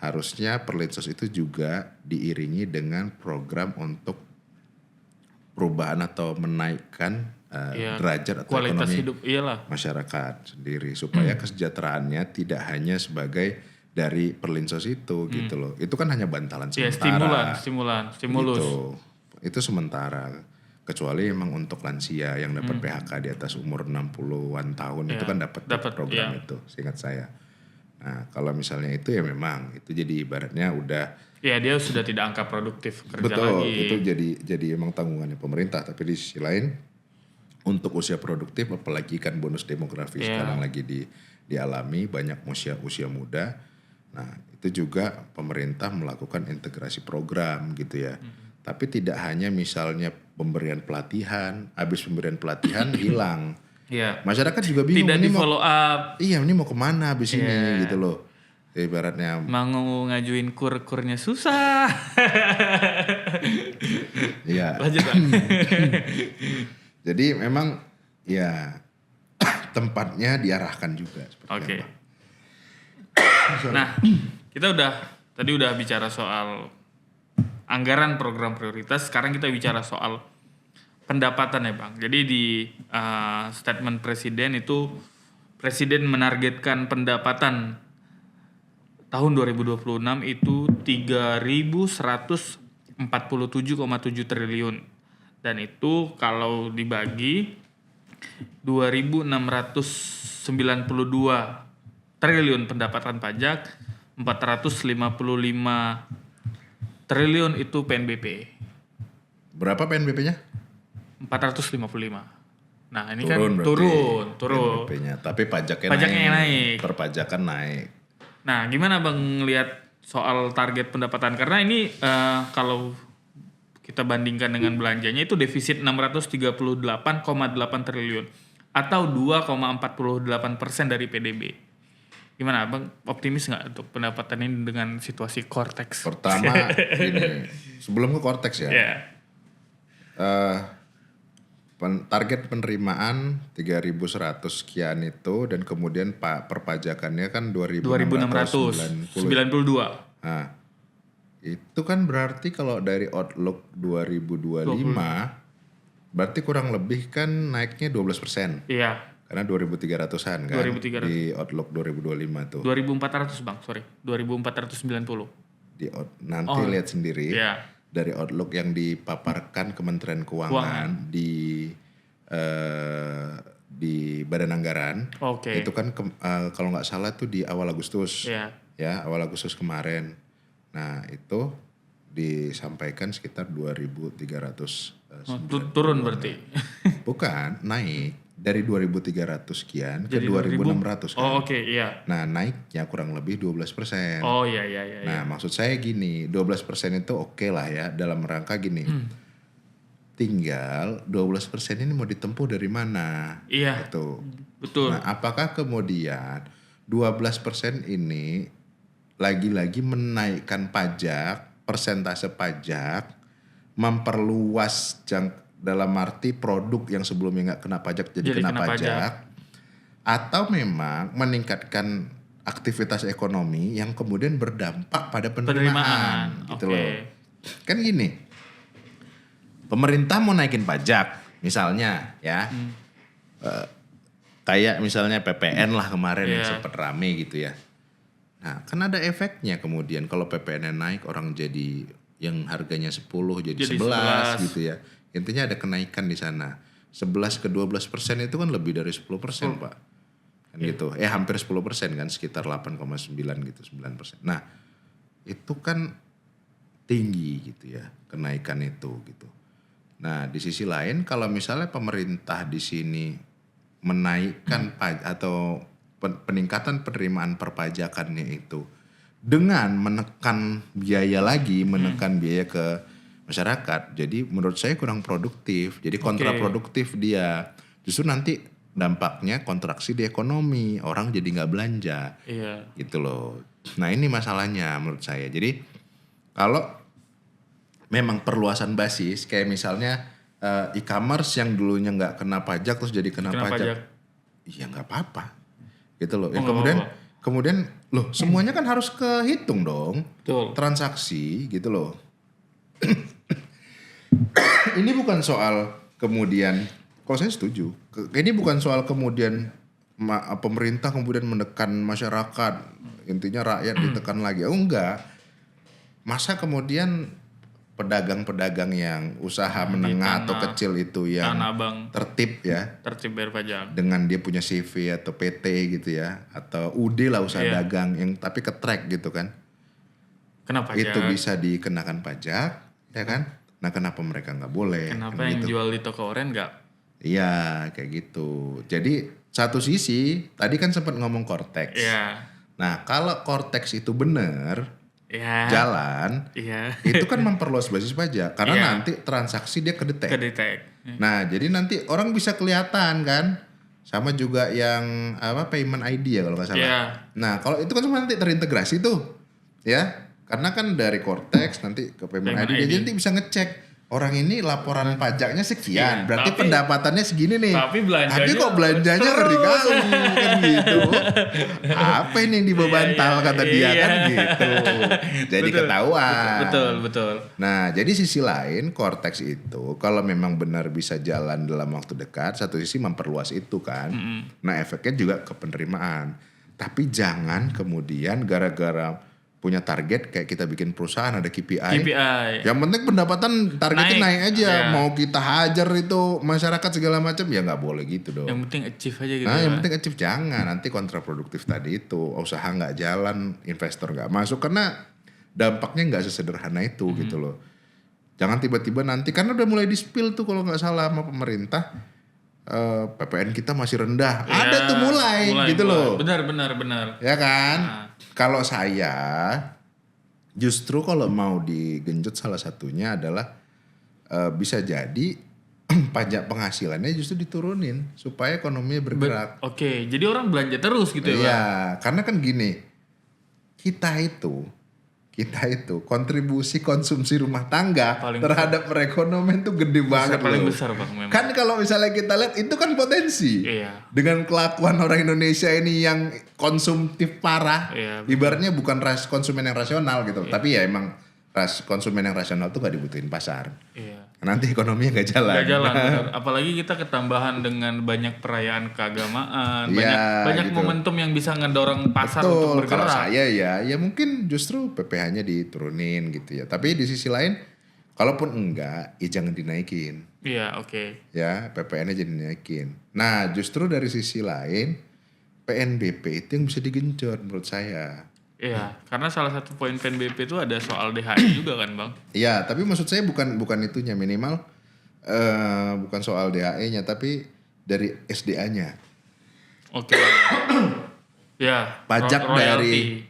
harusnya Perlinsos itu juga diiringi dengan program untuk perubahan atau menaikkan derajat atau kualitas ekonomi hidup masyarakat sendiri supaya kesejahteraannya tidak hanya sebagai dari Perlinsos itu gitu loh. Itu kan hanya bantalan sementara. Stimulus. Gitu. Itu sementara. Kecuali memang untuk lansia yang dapat PHK di atas umur 60-an tahun itu kan dapat program itu, seingat saya. Nah kalau misalnya itu ya memang itu jadi ibaratnya udah Ya dia sudah tidak angka produktif kerja betul lagi. itu jadi emang tanggungannya pemerintah. Tapi di sisi lain untuk usia produktif apalagi kan bonus demografi sekarang lagi dialami banyak usia muda. Nah itu juga pemerintah melakukan integrasi program gitu ya. Tapi tidak hanya misalnya pemberian pelatihan, habis pemberian pelatihan hilang. Iya. Masyarakat juga bingung Tidak ini di mau follow up. iya ini mau kemana habis ini gitu loh. Ibaratnya Mau ngajuin kurnya susah. iya. Lanjut Bang. Jadi memang ya tempatnya diarahkan juga seperti Oke. apa. Nah, kita tadi udah bicara soal anggaran program prioritas, sekarang kita bicara soal pendapatan ya Bang. Jadi di statement presiden itu presiden menargetkan pendapatan tahun 2026 itu 3.147,7 triliun. Dan itu kalau dibagi 2.692 triliun pendapatan pajak, 455 triliun itu PNBP. Berapa PNBP-nya? 455. Nah, ini Turun kan berarti turun. PNBP-nya, tapi pajaknya naik. Perpajakan naik. Nah, gimana Bang lihat soal target pendapatan? Karena ini kalau kita bandingkan dengan belanjanya itu defisit 638,8 triliun atau 2,48% dari PDB. Gimana Bang, optimis nggak untuk pendapatan ini dengan situasi Cortex? Pertama ini sebelum ke Cortex ya. Yeah. Target penerimaan 3.100 sekian itu dan kemudian perpajakannya kan 2.692. Nah, itu kan berarti kalau dari outlook 2025 berarti kurang lebih kan naiknya 12%. Iya. Karena 2.300-an kan 2.300. di outlook 2025 tuh. 2.400 Bang, sorry. 2.490. Nanti lihat sendiri. Iya. Dari outlook yang dipaparkan Kementerian Keuangan di Badan Anggaran. Oke. Itu kan kalau nggak salah tuh di awal Agustus. Iya. Ya, awal Agustus kemarin. Nah, itu disampaikan sekitar 2.300 turun berarti. Bukan, naik dari 2.300 sekian ke 2.600 kan. Oh, oke, iya. Nah, naiknya kurang lebih 12%. Oh, iya. Nah, maksud saya gini, 12% itu oke lah ya dalam rangka gini. Tinggal 12% ini mau ditempuh dari mana? Iya. Gitu. Betul. Nah, apakah kemudian 12% ini lagi-lagi menaikkan pajak, persentase pajak, memperluas dalam arti produk yang sebelumnya nggak kena pajak jadi kena pajak, atau memang meningkatkan aktivitas ekonomi yang kemudian berdampak pada penerimaan. Gitu loh. Kan gini, pemerintah mau naikin pajak misalnya ya, kayak misalnya PPN lah kemarin yang sempat rame gitu ya. Nah kan ada efeknya kemudian kalau PPN-nya naik orang jadi yang harganya 10 jadi 11 gitu ya. Intinya ada kenaikan di sana. 11 ke 12% itu kan lebih dari 10% Pak. Kan gitu. Hampir 10% kan, sekitar 8,9 gitu, 9%. Nah, itu kan tinggi gitu ya, kenaikan itu gitu. Nah, di sisi lain kalau misalnya pemerintah di sini menaikkan pajak atau peningkatan penerimaan perpajakannya itu dengan menekan biaya lagi, menekan biaya ke masyarakat, jadi menurut saya kurang produktif, jadi kontraproduktif dia. Justru nanti dampaknya kontraksi di ekonomi, orang jadi nggak belanja, gitu loh. Nah ini masalahnya menurut saya. Jadi kalau memang perluasan basis, kayak misalnya e-commerce yang dulunya nggak kena pajak terus jadi kena pajak, iya nggak apa-apa, gitu loh. Kemudian loh semuanya kan harus kehitung dong. Betul. Transaksi gitu loh. Ini bukan soal kemudian, kalau saya setuju, ini bukan soal kemudian pemerintah kemudian menekan masyarakat, intinya rakyat ditekan lagi. Oh enggak, masa kemudian pedagang-pedagang yang usaha menengah atau kecil itu yang Tanah Abang tertib ya, tertib bayar pajak. dengan dia punya CV atau PT gitu ya, atau UD lah usaha dagang yang tapi ke track gitu kan, Kenapa itu pajak? bisa dikenakan pajak ya kan. Nah kenapa mereka nggak boleh? Kenapa Kan yang gitu. jual di toko oren nggak? Iya kayak gitu. Jadi satu sisi tadi kan sempat ngomong Cortex. Iya. Nah kalau Cortex itu bener Iya. jalan, Iya. itu kan memperluas basis pajak karena Iya. nanti transaksi dia kedetek. Kedetek. Nah jadi nanti orang bisa kelihatan kan, sama juga yang apa payment ID ya kalau nggak salah. Iya. Nah kalau itu kan semua nanti terintegrasi tuh, ya karena kan dari Cortex nanti ke payment ID, dia nanti bisa ngecek orang ini laporan pajaknya sekian, berarti tapi- pendapatannya segini nih. tapi belanjanya kok belanjanya terus. ngeri kali kan gitu. Apa ini yang dibawa bantal kata dia kan gitu. Jadi Betul. ketahuan. Betul. Nah, jadi sisi lain Cortex itu kalau memang benar bisa jalan dalam waktu dekat, satu sisi memperluas itu kan. Nah, efeknya juga ke penerimaan. Tapi jangan kemudian gara-gara punya target kayak kita bikin perusahaan ada KPI. Yang penting pendapatan targetnya naik aja. Ya. Mau kita hajar itu masyarakat segala macam ya nggak boleh gitu dong. Yang penting achieve aja gitu. Nah, ya. yang penting achieve jangan nanti kontraproduktif tadi itu usaha nggak jalan, investor nggak masuk karena dampaknya nggak sesederhana itu gitu loh. Jangan tiba-tiba nanti karena udah mulai di-spill tuh kalau nggak salah sama pemerintah PPN kita masih rendah. Ya, Ada tuh mulai gitu loh. Benar. Ya kan? Kalau saya justru kalau mau digenjot salah satunya adalah bisa jadi pajak penghasilannya justru diturunin supaya ekonominya bergerak. Oke, jadi orang belanja terus gitu ya, Bang? Iya, karena kan gini, kita itu kontribusi konsumsi rumah tangga Paling terhadap perekonomian tuh gede banget Paling loh. besar, Bang, memang. Kan kalau misalnya kita lihat itu kan potensi. Iya. Dengan kelakuan orang Indonesia ini yang konsumtif parah, Iya, ibaratnya bukan konsumen yang rasional gitu, tapi ya emang konsumen yang rasional tuh gak dibutuhin pasar. Iya. Nanti ekonominya gak jalan. Gak jalan, benar. Apalagi kita ketambahan dengan banyak perayaan keagamaan, Iya, banyak gitu. momentum yang bisa ngedorong pasar untuk Betul, kalau bergerak. saya ya mungkin justru PPh-nya diturunin gitu ya. Tapi di sisi lain, kalaupun enggak, ya jangan dinaikin. Iya, oke. Ya, PPN-nya jadi dinaikin. Nah, justru dari sisi lain, PNBP itu yang bisa digenjot menurut saya. Iya, karena salah satu poin PNBP itu ada soal DHI juga kan, Bang? Iya, tapi maksud saya bukan itunya minimal, bukan soal DHE-nya, tapi dari SDA-nya. Oke. Ya, Pajak royalty.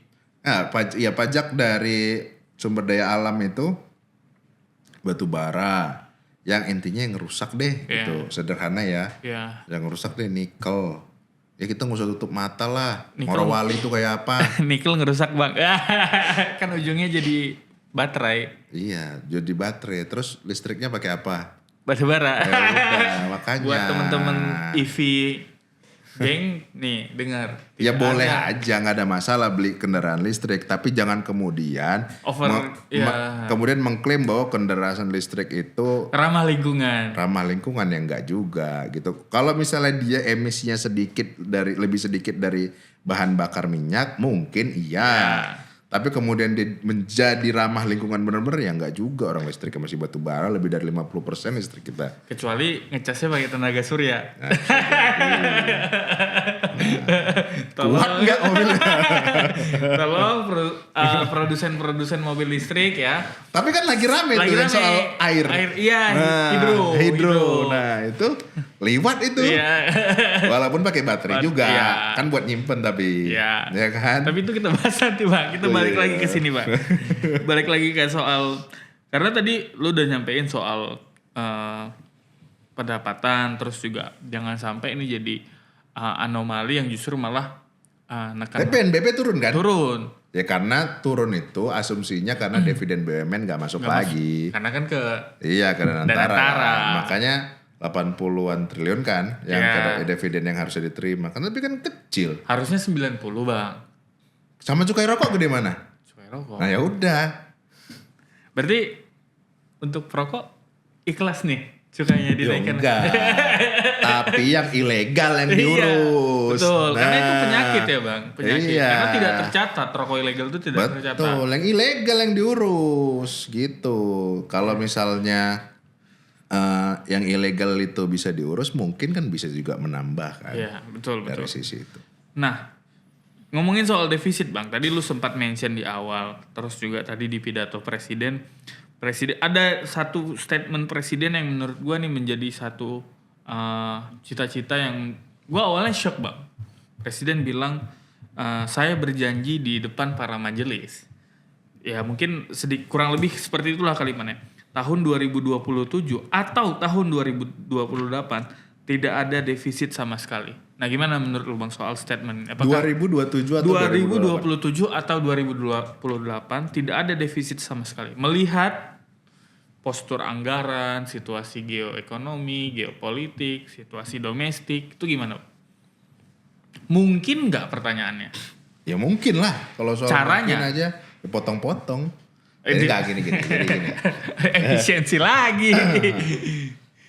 pajak dari sumber daya alam itu batu bara yang intinya yang rusak deh Iya. gitu, sederhana ya. Ya. Yang rusak deh nikel. Ya kita nggak usah tutup mata lah. Nikel. Morowali itu kayak apa? Nikel ngerusak, Bang. Kan ujungnya jadi baterai, Iya, jadi baterai. Terus listriknya pakai apa? batu bara. Ya udah, makanya. Buat temen-temen EV geng nih dengar. Ya Tidak boleh ada aja, nggak ada masalah beli kendaraan listrik, tapi jangan kemudian ya. kemudian mengklaim bahwa kendaraan listrik itu ramah lingkungan. ramah lingkungan, yang enggak juga gitu. Kalau misalnya dia emisinya lebih sedikit dari bahan bakar minyak, mungkin iya. Ya. Tapi kemudian dia menjadi ramah lingkungan benar-benar ya enggak juga. Orang listriknya masih batu bara, lebih dari 50% listrik kita. Kecuali ngecasnya pakai tenaga surya. Kuat enggak mobilnya? Tolong produsen mobil listrik ya. Tapi kan lagi rame tuh yang soal air. Iya, Nah, hidro. Nah, itu liwat itu. Iya. Walaupun pakai baterai juga. Iya. Kan buat nyimpen tapi. Iya. Ya kan? Tapi itu kita bahas nanti, Bang. Kita balik lagi ke sini, Bang. Balik lagi ke soal, karena tadi lu udah nyampein soal pendapatan, terus juga jangan sampai ini jadi anomali yang justru malah Tapi nekan PNBP turun kan? turun. Ya karena turun itu asumsinya karena dividen BUMN gak masuk lagi. Karena kan ke Iya, karena Dan antara. antara. Makanya 80-an triliun kan yang Iya. dividen yang harusnya diterima. Kan tapi kan kecil. harusnya 90, Bang. Sama cukai rokok gede mana? Cukai rokok. Nah ya udah. Berarti untuk perokok ikhlas nih. Sukanya Yo, dinaikkan. enggak. Tapi yang ilegal yang Iya, diurus. betul. Karena itu Nah, penyakit ya bang, penyakit. iya. Karena tidak tercatat, rokok ilegal itu tidak tercatat. Betul, yang ilegal yang diurus gitu. Kalau misalnya yang ilegal itu bisa diurus, mungkin kan bisa juga menambah kan. Iya, betul Dari betul. sisi itu. Nah, ngomongin soal defisit bang, tadi lu sempat mention di awal, terus juga tadi di pidato presiden ada satu statement presiden yang menurut gua nih menjadi satu cita-cita yang gua awalnya shock bang. Presiden bilang saya berjanji di depan para majelis. Ya mungkin kurang lebih seperti itulah kalimatnya. Tahun 2027 atau tahun 2028 tidak ada defisit sama sekali. Nah gimana menurut lu bang soal statement? Apakah 2027 atau 2027 atau 2028 tidak ada defisit sama sekali? Melihat postur anggaran, situasi geoekonomi, geopolitik, situasi domestik, itu gimana? Mungkin nggak pertanyaannya? Ya mungkin lah. Kalau soal Caranya? mungkin aja dipotong-potong. Ini- Enggak gini. Efisiensi lagi.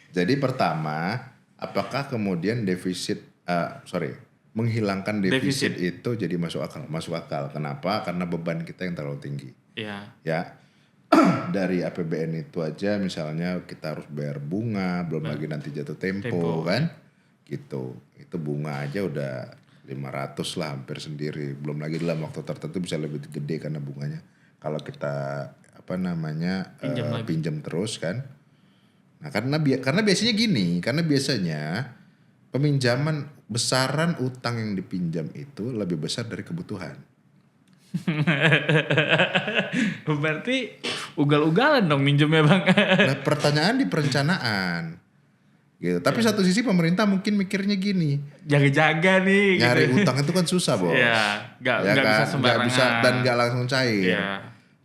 Jadi pertama, apakah kemudian menghilangkan defisit itu jadi masuk akal? Masuk akal. Kenapa? Karena beban kita yang terlalu tinggi. Iya. Ya, dari APBN itu aja misalnya kita harus bayar bunga, belum lagi nanti jatuh tempo kan, gitu. Itu bunga aja udah 500 lah hampir sendiri. Belum lagi dalam waktu tertentu bisa lebih gede karena bunganya. Kalau kita pinjam terus kan. Nah karena biasanya gini, karena biasanya peminjaman besaran utang yang dipinjam itu lebih besar dari kebutuhan. Berarti ugal-ugalan dong minjemnya bang. Nah pertanyaan di perencanaan gitu. Tapi satu sisi pemerintah mungkin mikirnya gini, Jaga-jaga nih. nyari gitu. utang itu kan susah bos. Iya, nggak Ya bisa kan? sembarangan. Dan nggak langsung cair. Iya.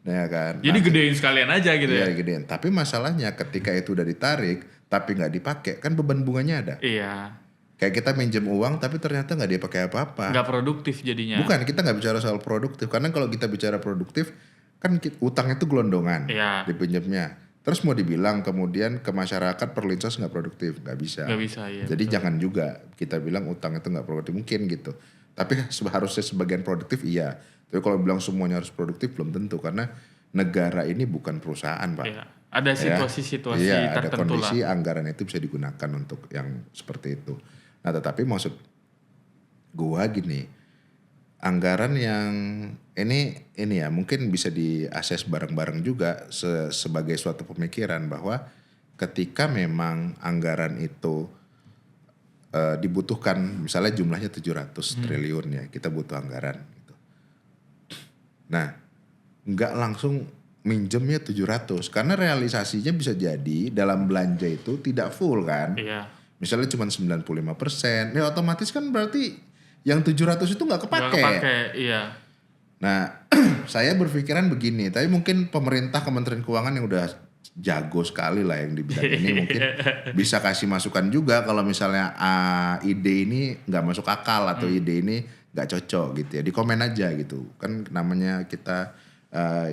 Ya kan. Jadi gedein sekalian aja gitu Iya ya. gedein. Tapi masalahnya ketika itu udah ditarik tapi nggak dipakai, kan beban bunganya ada. Iya. Kayak kita minjem uang tapi ternyata nggak dipakai apa-apa. Nggak produktif jadinya. Bukan, kita nggak bicara soal produktif. Karena kalau kita bicara produktif, kan utang itu gelondongan Iya. dipinjamnya. Terus mau dibilang kemudian ke masyarakat perlinsos nggak produktif, nggak bisa. Nggak bisa ya. Jadi jangan juga kita bilang utang itu nggak produktif, mungkin gitu. Tapi harusnya sebagian produktif iya. Tapi kalau bilang semuanya harus produktif belum tentu, karena negara ini bukan perusahaan pak. Iya. Ada situasi-situasi Iya, ada tertentu kondisi lah. anggaran itu bisa digunakan untuk yang seperti itu. Nah tetapi maksud gua gini, anggaran yang ini ya mungkin bisa diakses bareng-bareng juga sebagai suatu pemikiran bahwa ketika memang anggaran itu dibutuhkan, misalnya jumlahnya 700 triliun ya, kita butuh anggaran gitu. Nah, nggak langsung minjemnya 700 karena realisasinya bisa jadi dalam belanja itu tidak full kan. Iya. Misalnya cuma 95%, ya otomatis kan berarti yang 700 itu nggak Nggak kepake. kepake, iya. Nah, saya berpikiran begini, tapi mungkin pemerintah Kementerian Keuangan yang udah jago sekali lah yang di bidang ini mungkin bisa kasih masukan juga kalau misalnya ide ini nggak masuk akal atau ide ini nggak cocok gitu ya, di komen aja gitu. Kan namanya kita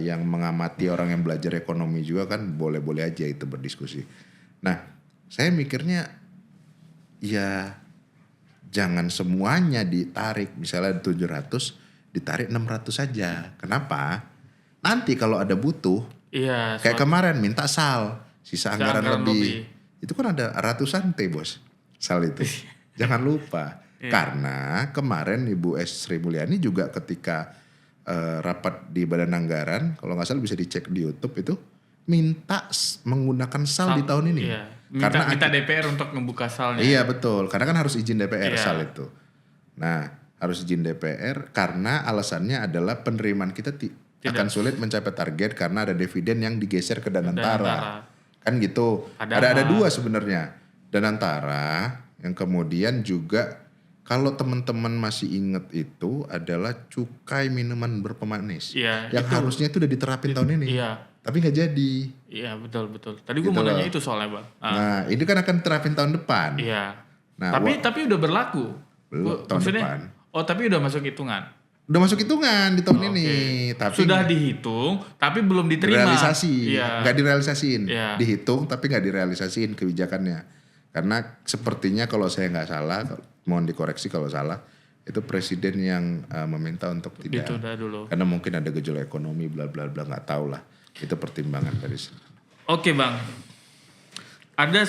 yang mengamati orang yang belajar ekonomi juga kan boleh-boleh aja itu berdiskusi. Nah, saya mikirnya ya jangan semuanya ditarik, misalnya 700 ditarik 600 saja. Kenapa? Nanti kalau ada butuh, Iya. kayak kemarin minta sal, sisa anggaran anggaran lebih. Itu kan ada ratusan T bos, sal itu. Jangan lupa. Karena kemarin Ibu Sri Mulyani juga ketika rapat di Badan Anggaran, kalau nggak salah bisa dicek di YouTube itu, minta menggunakan sal di tahun ini. Iya. Karena Minta DPR untuk ngebuka salnya. iya betul, karena kan harus izin DPR Iya. sal itu. Nah, harus izin DPR karena alasannya adalah penerimaan kita akan sulit mencapai target karena ada dividen yang digeser ke Danantara. Kan gitu. Ada dua sebenarnya. Danantara yang kemudian juga kalau teman-teman masih inget itu adalah cukai minuman berpemanis. Iya, yang harusnya itu udah diterapin tahun ini. Iya. Tapi nggak jadi. Iya betul. Tadi gue mau nanya itu soalnya bang. Nah, ini kan akan terapin tahun depan. Iya. Nah, tapi udah berlaku. Belum, tahun Maksudnya, depan. Oh tapi udah masuk hitungan. Udah masuk hitungan di tahun ini, tapi sudah dihitung tapi belum diterima. Realisasi, Iya. nggak direalisasiin, Iya. dihitung tapi nggak direalisasiin kebijakannya. Karena sepertinya kalau saya nggak salah, mohon dikoreksi kalau salah, itu presiden yang meminta untuk tidak, Ditunda dulu. karena mungkin ada gejolak ekonomi, bla bla bla, nggak tahu lah. Itu pertimbangan dari sini. Oke bang, ada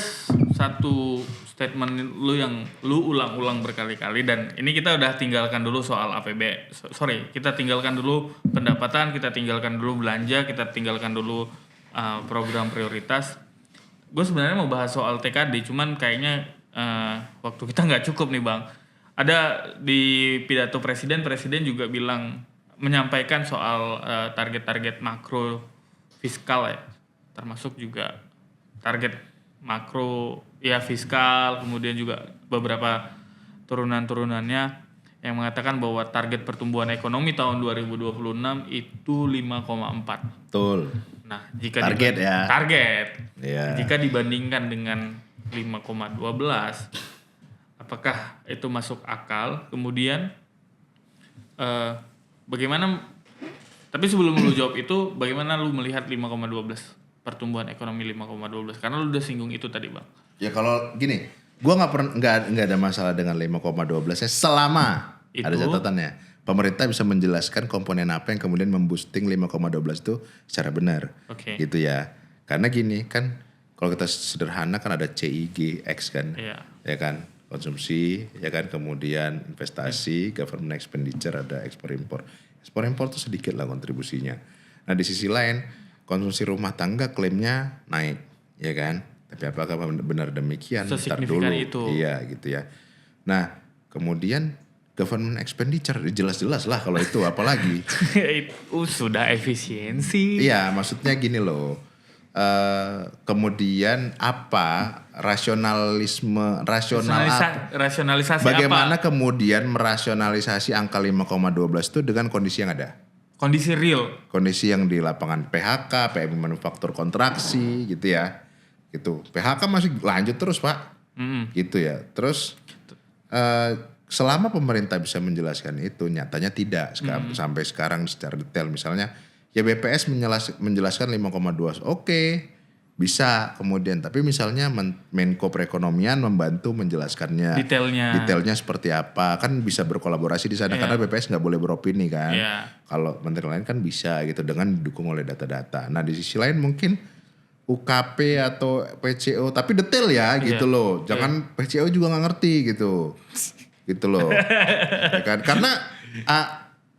satu statement lu yang lu ulang-ulang berkali-kali dan ini kita udah tinggalkan dulu soal APB. Kita tinggalkan dulu pendapatan, kita tinggalkan dulu belanja, kita tinggalkan dulu program prioritas. Gue sebenarnya mau bahas soal TKD, cuman kayaknya waktu kita nggak cukup nih bang. Ada di pidato presiden juga bilang menyampaikan soal target-target makro fiskal ya, termasuk juga target makro ya fiskal, kemudian juga beberapa turunan-turunannya yang mengatakan bahwa target pertumbuhan ekonomi tahun 2026 itu 5,4. Betul. Nah, jika Target ya. Target. Iya. Jika dibandingkan dengan 5,12, apakah itu masuk akal? Kemudian bagaimana? Tapi sebelum lu jawab itu, bagaimana lu melihat 5,12? Pertumbuhan ekonomi 5,12 karena lu udah singgung itu tadi bang. Ya kalau gini, gua nggak ada masalah dengan 5,12 ya selama Itu. ada catatannya. Pemerintah bisa menjelaskan komponen apa yang kemudian memboosting 5,12 itu secara benar. Oke. Gitu ya. Karena gini kan kalau kita sederhana kan ada CIGX kan. Iya. Ya kan, konsumsi, ya kan, kemudian investasi, government expenditure, ada ekspor impor. Ekspor impor itu sedikit lah kontribusinya. Nah di sisi lain konsumsi rumah tangga klaimnya naik, ya kan? Tapi apakah benar demikian? Ntar dulu. Itu. Iya gitu ya. Nah kemudian government expenditure jelas-jelas lah kalau itu apalagi. Sudah efisiensi. Iya maksudnya gini loh. Kemudian apa Rasionalisasi bagaimana apa? kemudian merasionalisasi angka 5,12 itu dengan kondisi yang ada? Kondisi real. Kondisi yang di lapangan PHK, PMI manufaktur kontraksi gitu ya. Gitu. PHK masih lanjut terus, Pak. Gitu ya. Terus selama pemerintah bisa menjelaskan itu, nyatanya tidak sampai sekarang secara detail. Misalnya ya BPS menjelaskan 5,2. Oke. Bisa kemudian, tapi misalnya Menko Perekonomian membantu menjelaskannya detailnya seperti apa, kan bisa berkolaborasi di sana karena BPS nggak boleh beropini kan. Kalau menteri lain kan bisa gitu dengan didukung oleh data-data. Nah di sisi lain mungkin UKP atau PCO tapi detail ya gitu loh, jangan PCO juga nggak ngerti gitu loh, ya kan? Karena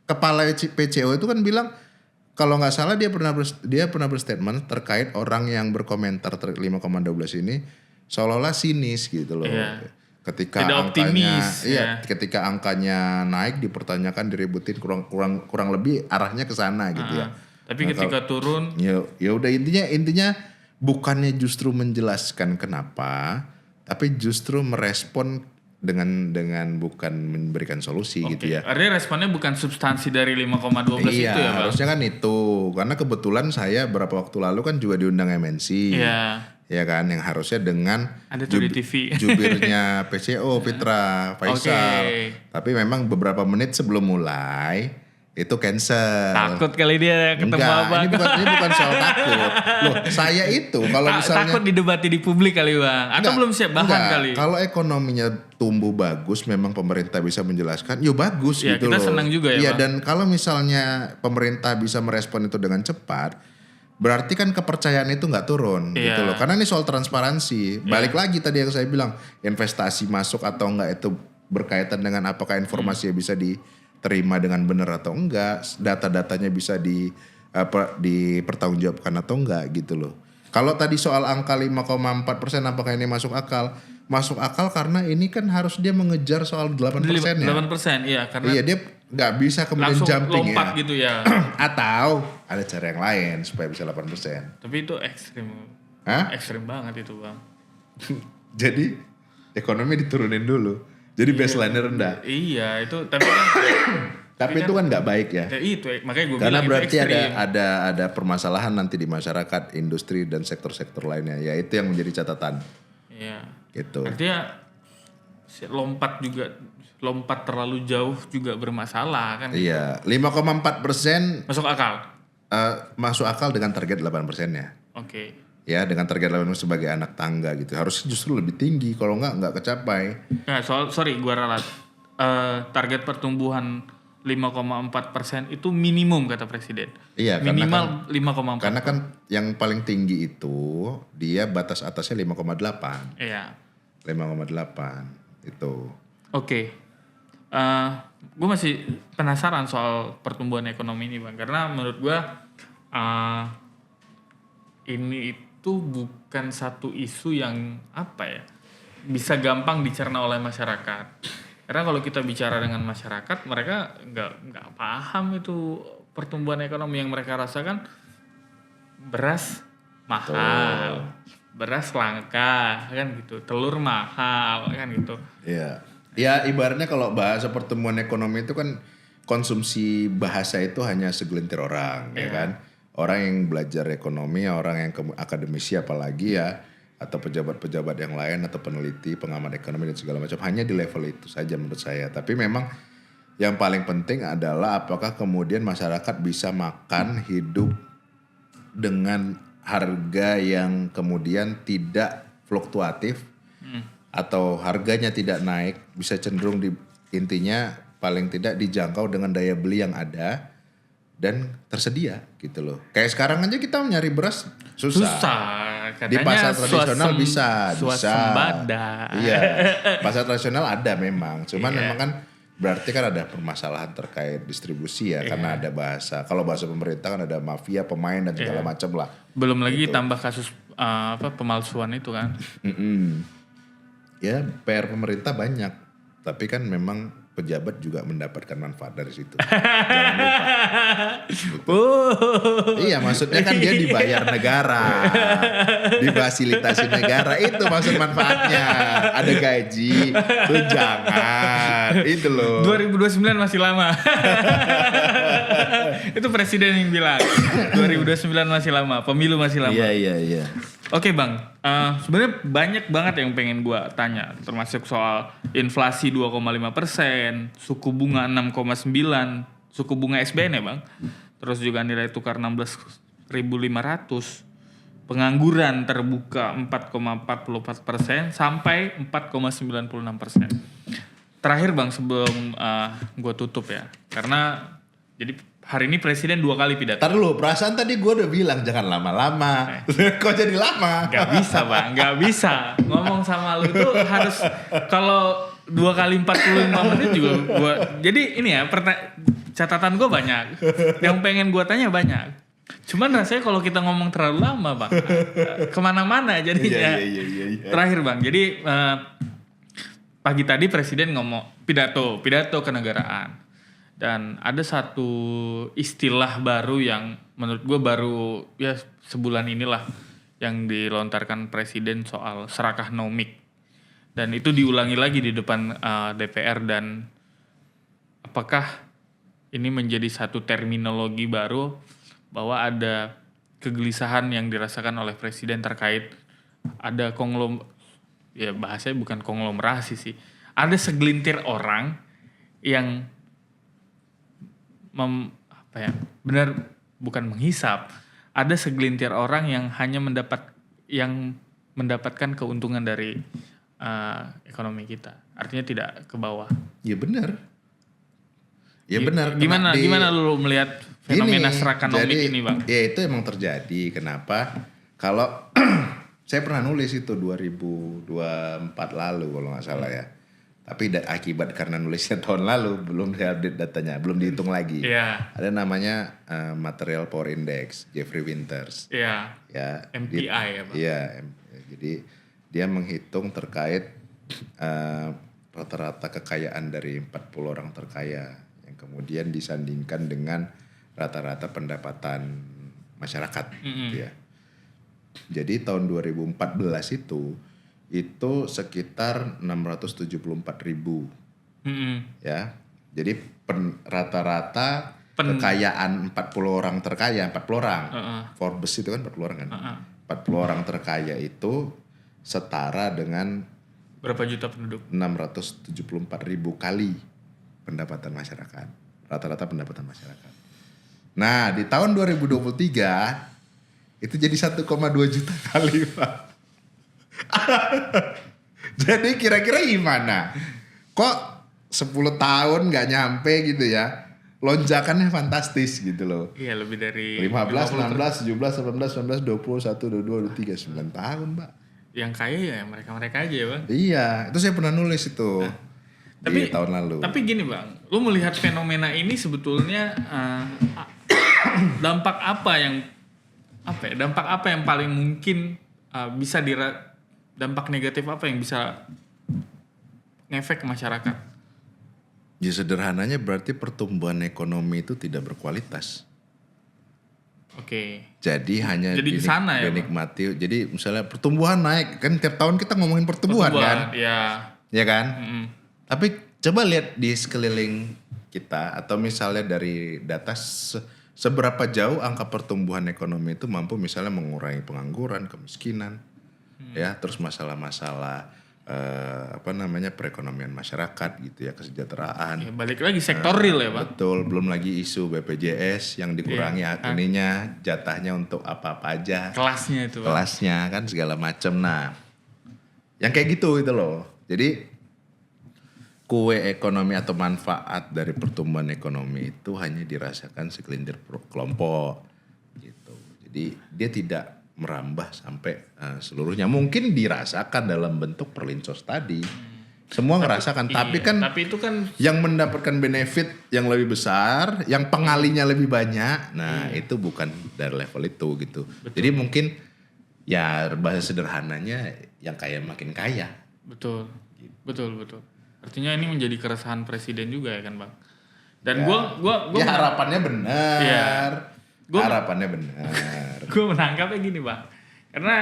kepala PCO itu kan bilang kalau nggak salah dia pernah berstatement terkait orang yang berkomentar 5,12 ini seolah-olah sinis gitu loh. Ketika tidak angkanya optimis, ketika angkanya naik dipertanyakan diributin kurang lebih arahnya ke sana gitu ya. Tapi ketika turun ya udah intinya bukannya justru menjelaskan kenapa, tapi justru merespon dengan bukan memberikan solusi gitu ya. Artinya responnya bukan substansi dari 5,12 itu ya Bang? Iya harusnya kan itu. Karena kebetulan saya beberapa waktu lalu kan juga diundang MNC. Ya kan yang harusnya dengan ada tuh di TV. Jubirnya PCO Fitra Faisal. Tapi memang beberapa menit sebelum mulai itu cancel. Takut kali dia ketemu Abang. Ini bukan soal takut. Loh, saya itu kalau misalnya takut didebati di publik kali Bang. Atau belum siap bahan kali. Kalau ekonominya tumbuh bagus, memang pemerintah bisa menjelaskan, yuk bagus ya, gitu kita loh. Kita senang juga ya Iya, Bang. dan kalau misalnya pemerintah bisa merespon itu dengan cepat, berarti kan kepercayaan itu nggak turun gitu loh. Karena ini soal transparansi. Balik lagi tadi yang saya bilang, investasi masuk atau enggak itu berkaitan dengan apakah informasinya bisa diterima dengan benar atau enggak, data-datanya bisa dipertanggungjawabkan atau enggak gitu loh. Kalau tadi soal angka 5,4% apakah ini masuk akal? Masuk akal karena ini kan harus dia mengejar soal 8% ya. 8% iya karena iya dia nggak bisa kemudian jumping lompat ya. gitu ya. Atau ada cara yang lain supaya bisa 8%. Tapi itu ekstrim. Ekstrim banget itu Bang. Jadi ekonomi diturunin dulu. Jadi baseline-nya rendah. Iya itu tapi kan tapi itu kan nggak baik ya. Itu makanya gue karena bilang berarti itu ekstrim. ada permasalahan nanti di masyarakat, industri dan sektor-sektor lainnya. Ya itu yang menjadi catatan. Iya. Gitu. Artinya lompat terlalu jauh juga bermasalah kan. Iya, 5,4% Masuk akal. masuk akal dengan target 8%-nya. Oke. Ya, dengan target 8% sebagai anak tangga gitu. Harus justru lebih tinggi, kalau nggak kecapai. Nah, sorry gua ralat. Target pertumbuhan 5,4% itu minimum kata presiden. Iya, minimal 5,4. Karena kan yang paling tinggi itu dia batas atasnya 5,8. Iya. 5,8 itu. Oke. Gue masih penasaran soal pertumbuhan ekonomi ini Bang. Karena menurut gue ini itu bukan satu isu yang bisa gampang dicerna oleh masyarakat. Karena kalau kita bicara dengan masyarakat, mereka nggak paham itu pertumbuhan ekonomi. Yang mereka rasakan beras mahal, beras langka kan gitu, telur mahal kan gitu. Iya. Ya ibaratnya kalau bahasa pertumbuhan ekonomi itu kan konsumsi bahasa itu hanya segelintir orang, ya kan. Orang yang belajar ekonomi, orang yang akademisi apalagi ya, atau pejabat-pejabat yang lain atau peneliti, pengamat ekonomi dan segala macam, hanya di level itu saja menurut saya. Tapi memang yang paling penting adalah apakah kemudian masyarakat bisa makan hidup dengan harga yang kemudian tidak fluktuatif atau harganya tidak naik, bisa cenderung intinya paling tidak dijangkau dengan daya beli yang ada dan tersedia gitu loh. Kayak sekarang aja kita nyari beras susah. Di pasar tradisional bisa. Iya, pasar tradisional ada memang. Cuman memang kan berarti kan ada permasalahan terkait distribusi ya, karena ada bahasa. Kalau bahasa pemerintah kan ada mafia, pemain dan segala macam lah. Belum lagi tambah kasus pemalsuan itu kan. Ya PR pemerintah banyak, tapi kan memang pejabat juga mendapatkan manfaat dari situ. Jangan lupa. Iya, maksudnya kan dia dibayar negara, difasilitasi negara, itu maksud manfaatnya. Ada gaji, tunjangan, itu loh. 2029 masih lama. Itu presiden yang bilang 2029 masih lama, pemilu masih lama. Iya. Oke Bang, sebenarnya banyak banget yang pengen gue tanya, termasuk soal inflasi 2,5%, suku bunga 6,9%, suku bunga SBN ya Bang, terus juga nilai tukar 16.500, pengangguran terbuka 4,44% sampai 4,96%. Terakhir Bang sebelum gue tutup ya, karena jadi hari ini presiden 2 kali pidato. Ntar dulu, perasaan tadi gue udah bilang jangan lama-lama. Kok jadi lama? Gak bisa Bang, gak bisa. Ngomong sama lu tuh harus, kalau 2 kali 45 menit juga gue. Jadi ini ya, catatan gue banyak. Yang pengen gue tanya banyak. Cuman rasanya kalau kita ngomong terlalu lama Bang, kemana-mana jadinya. Iya. Terakhir Bang, jadi pagi tadi presiden ngomong pidato kenegaraan. Dan ada satu istilah baru yang menurut gue baru ya sebulan inilah yang dilontarkan presiden soal serakah nomik. Dan itu diulangi lagi di depan DPR, dan apakah ini menjadi satu terminologi baru bahwa ada kegelisahan yang dirasakan oleh presiden terkait ada ya bahasanya bukan konglomerasi sih. Ada segelintir orang yang benar bukan menghisap. Ada segelintir orang yang hanya mendapatkan keuntungan dari ekonomi kita. Artinya tidak ke bawah. Ya benar. Gimana lu melihat fenomena serakanomik ini Bang? Ya itu emang terjadi. Kenapa? Kalau saya pernah nulis itu 2024 lalu kalau nggak salah ya. Tapi akibat karena nulisnya tahun lalu belum diupdate datanya, belum dihitung lagi. Yeah. Ada namanya Material Power Index, Jeffrey Winters. Iya. Ya. MPI ya Bang. Iya. Jadi dia menghitung terkait rata-rata kekayaan dari 40 orang terkaya yang kemudian disandingkan dengan rata-rata pendapatan masyarakat. Gitu ya. Jadi tahun 2014 itu sekitar 674.000 ya. Jadi rata-rata kekayaan 40 orang terkaya, 40 orang. Forbes itu kan 40 orang kan. 40 orang terkaya itu setara dengan Berapa juta penduduk? 674.000 kali pendapatan masyarakat. Rata-rata pendapatan masyarakat. Nah, di tahun 2023 itu jadi 1,2 juta kali, Pak. Jadi kira-kira gimana? Kok 10 tahun nggak nyampe gitu ya? Lonjakannya fantastis gitu loh. Iya, lebih dari 15, 50 16, 17, 18, 19, 20, 21, 22, 23, 9 tahun, Pak. Yang kaya ya mereka-mereka aja ya, Bang. Iya, itu saya pernah nulis itu di tahun lalu. Tapi gini, Bang, lu melihat fenomena ini sebetulnya dampak apa yang paling mungkin bisa dampak negatif apa yang bisa ngefek ke masyarakat? Ya sederhananya berarti pertumbuhan ekonomi itu tidak berkualitas. Oke. Jadi hanya kesana ya, dinikmati. Jadi misalnya pertumbuhan naik, kan tiap tahun kita ngomongin pertumbuhan kan? Ya. Ya kan? Tapi coba lihat di sekeliling kita atau misalnya dari data seberapa jauh angka pertumbuhan ekonomi itu mampu misalnya mengurangi pengangguran, kemiskinan, ya, terus masalah-masalah perekonomian masyarakat gitu ya, kesejahteraan. Ya, balik lagi sektor real ya, Pak. Betul, belum lagi isu BPJS yang dikurangi ininya, jatahnya untuk apa-apa aja. Kelasnya itu, Pak. Kelasnya kan segala macam. Nah, yang kayak gitu itu loh. Jadi kue ekonomi atau manfaat dari pertumbuhan ekonomi itu hanya dirasakan segelintir kelompok gitu. Jadi dia tidak merambah sampai seluruhnya. Mungkin dirasakan dalam bentuk perlinsos tadi. Semua ngerasakan, tapi itu kan yang mendapatkan benefit yang lebih besar, yang pengalinya lebih banyak. Nah, itu bukan dari level itu gitu. Betul. Jadi mungkin ya bahasa sederhananya yang kaya makin kaya. Betul. Gitu. Betul. Artinya ini menjadi keresahan presiden juga ya kan, Bang. Dan gua ya harapannya benar. Ya. Harapannya benar. Gue menangkapnya gini, Bang. Karena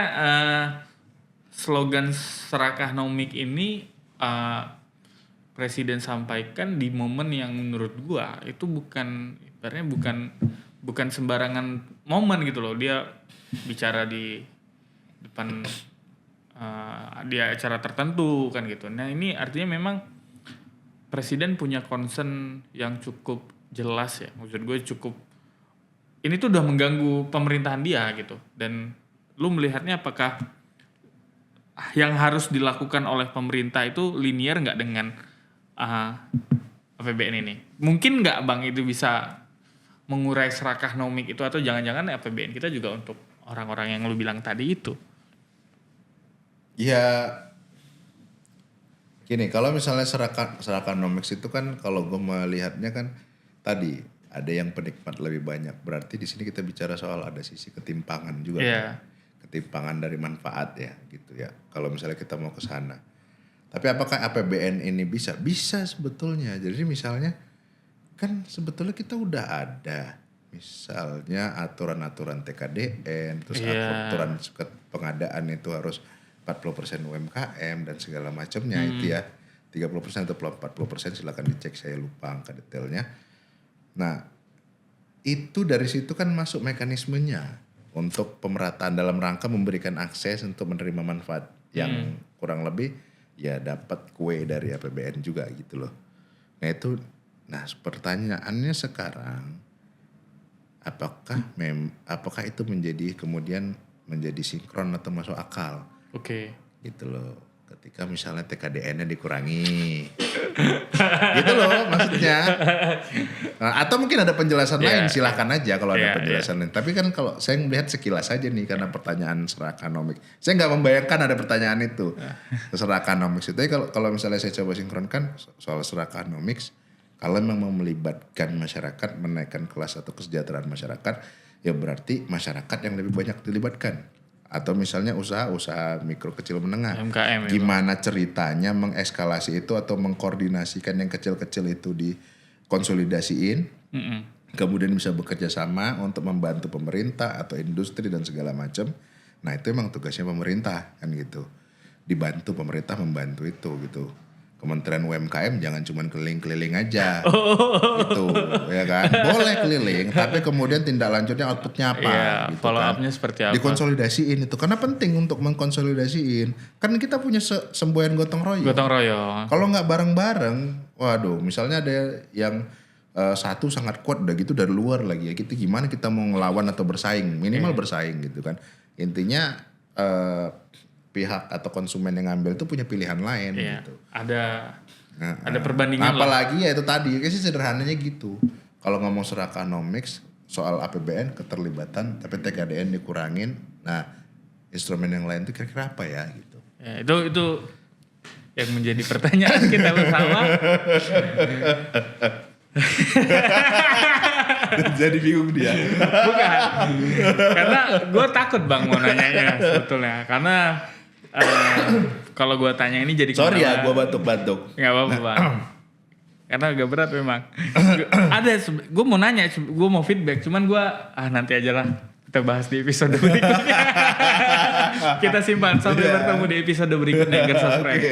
slogan Serakah Nomik ini presiden sampaikan di momen yang menurut gua itu bukan sembarangan momen gitu loh. Dia bicara di depan dia acara tertentu kan gitu. Nah, ini artinya memang presiden punya concern yang cukup jelas ya. Maksud gue ini tuh udah mengganggu pemerintahan dia gitu. Dan lu melihatnya apakah yang harus dilakukan oleh pemerintah itu linear nggak dengan APBN ini? Mungkin nggak, Bang, itu bisa mengurai serakah nomik itu, atau jangan-jangan APBN kita juga untuk orang-orang yang lu bilang tadi itu? Ya gini, kalau misalnya serakah nomik itu kan kalau gue melihatnya kan tadi ada yang penikmat lebih banyak. Berarti di sini kita bicara soal ada sisi ketimpangan juga. Yeah. Ketimpangan dari manfaat ya gitu ya. Kalau misalnya kita mau ke sana. Tapi apakah APBN ini bisa? Bisa sebetulnya. Jadi misalnya kan sebetulnya kita udah ada misalnya aturan-aturan TKDN, terus aturan pengadaan itu harus 40% UMKM dan segala macamnya itu ya. 30% atau 40% silakan dicek, saya lupa angka detailnya. Nah, itu dari situ kan masuk mekanismenya untuk pemerataan dalam rangka memberikan akses untuk menerima manfaat yang kurang lebih ya dapat kue dari APBN juga gitu loh. Nah pertanyaannya sekarang apakah itu kemudian menjadi sinkron atau masuk akal? Oke. Gitu loh. Ketika misalnya TKDN-nya dikurangi. Gitu loh maksudnya. Nah, atau mungkin ada penjelasan lain, silahkan aja kalau ada penjelasan lain. Tapi kan kalau saya melihat sekilas aja nih karena pertanyaan serakah nomik. Saya nggak membayangkan ada pertanyaan itu. Serakah nomik itu kalau misalnya saya coba sinkronkan soal serakah nomik, kalau memang melibatkan masyarakat, menaikkan kelas atau kesejahteraan masyarakat, ya berarti masyarakat yang lebih banyak dilibatkan. Atau misalnya usaha mikro kecil menengah. UMKM. Gimana ceritanya mengeskalasi itu atau mengkoordinasikan yang kecil-kecil itu dikonsolidasiin. Kemudian bisa bekerja sama untuk membantu pemerintah atau industri dan segala macam. Nah itu emang tugasnya pemerintah kan gitu. Dibantu pemerintah membantu itu gitu. Kementerian UMKM jangan cuma keliling-keliling aja. Gitu, ya kan? Boleh keliling, tapi kemudian tindak lanjutnya outputnya apa? Iya, gitu follow kan. up-nya seperti apa? Dikonsolidasiin itu, karena penting untuk mengkonsolidasiin. Kan kita punya semboyan gotong royong. Gotong royong. Kalau nggak bareng-bareng, waduh, misalnya ada yang satu sangat kuat udah gitu dari luar lagi ya, kita gimana kita mau ngelawan atau bersaing, minimal bersaing gitu kan. Intinya pihak atau konsumen yang ngambil itu punya pilihan lain gitu. Ada perbandingan. Apalagi ya itu tadi, kayak sih sederhananya gitu. Kalau ngomong Serakanomics soal APBN keterlibatan, tapi TKDN dikurangin. Nah, instrumen yang lain itu kira-kira apa ya gitu. Ya, itu yang menjadi pertanyaan kita bersama. Jadi bingung dia. Bukan. Karena gue takut Bang mau nanyanya sebetulnya. Karena kalau gue tanya ini jadi sorry ya, gue batuk-batuk. Gak apa-apa Bang. Karena agak berat memang. Gue mau nanya, gue mau feedback. Cuman gue, nanti aja lah. Kita bahas di episode berikutnya. Kita simpan sampai bertemu di episode berikutnya. Gersas Frank.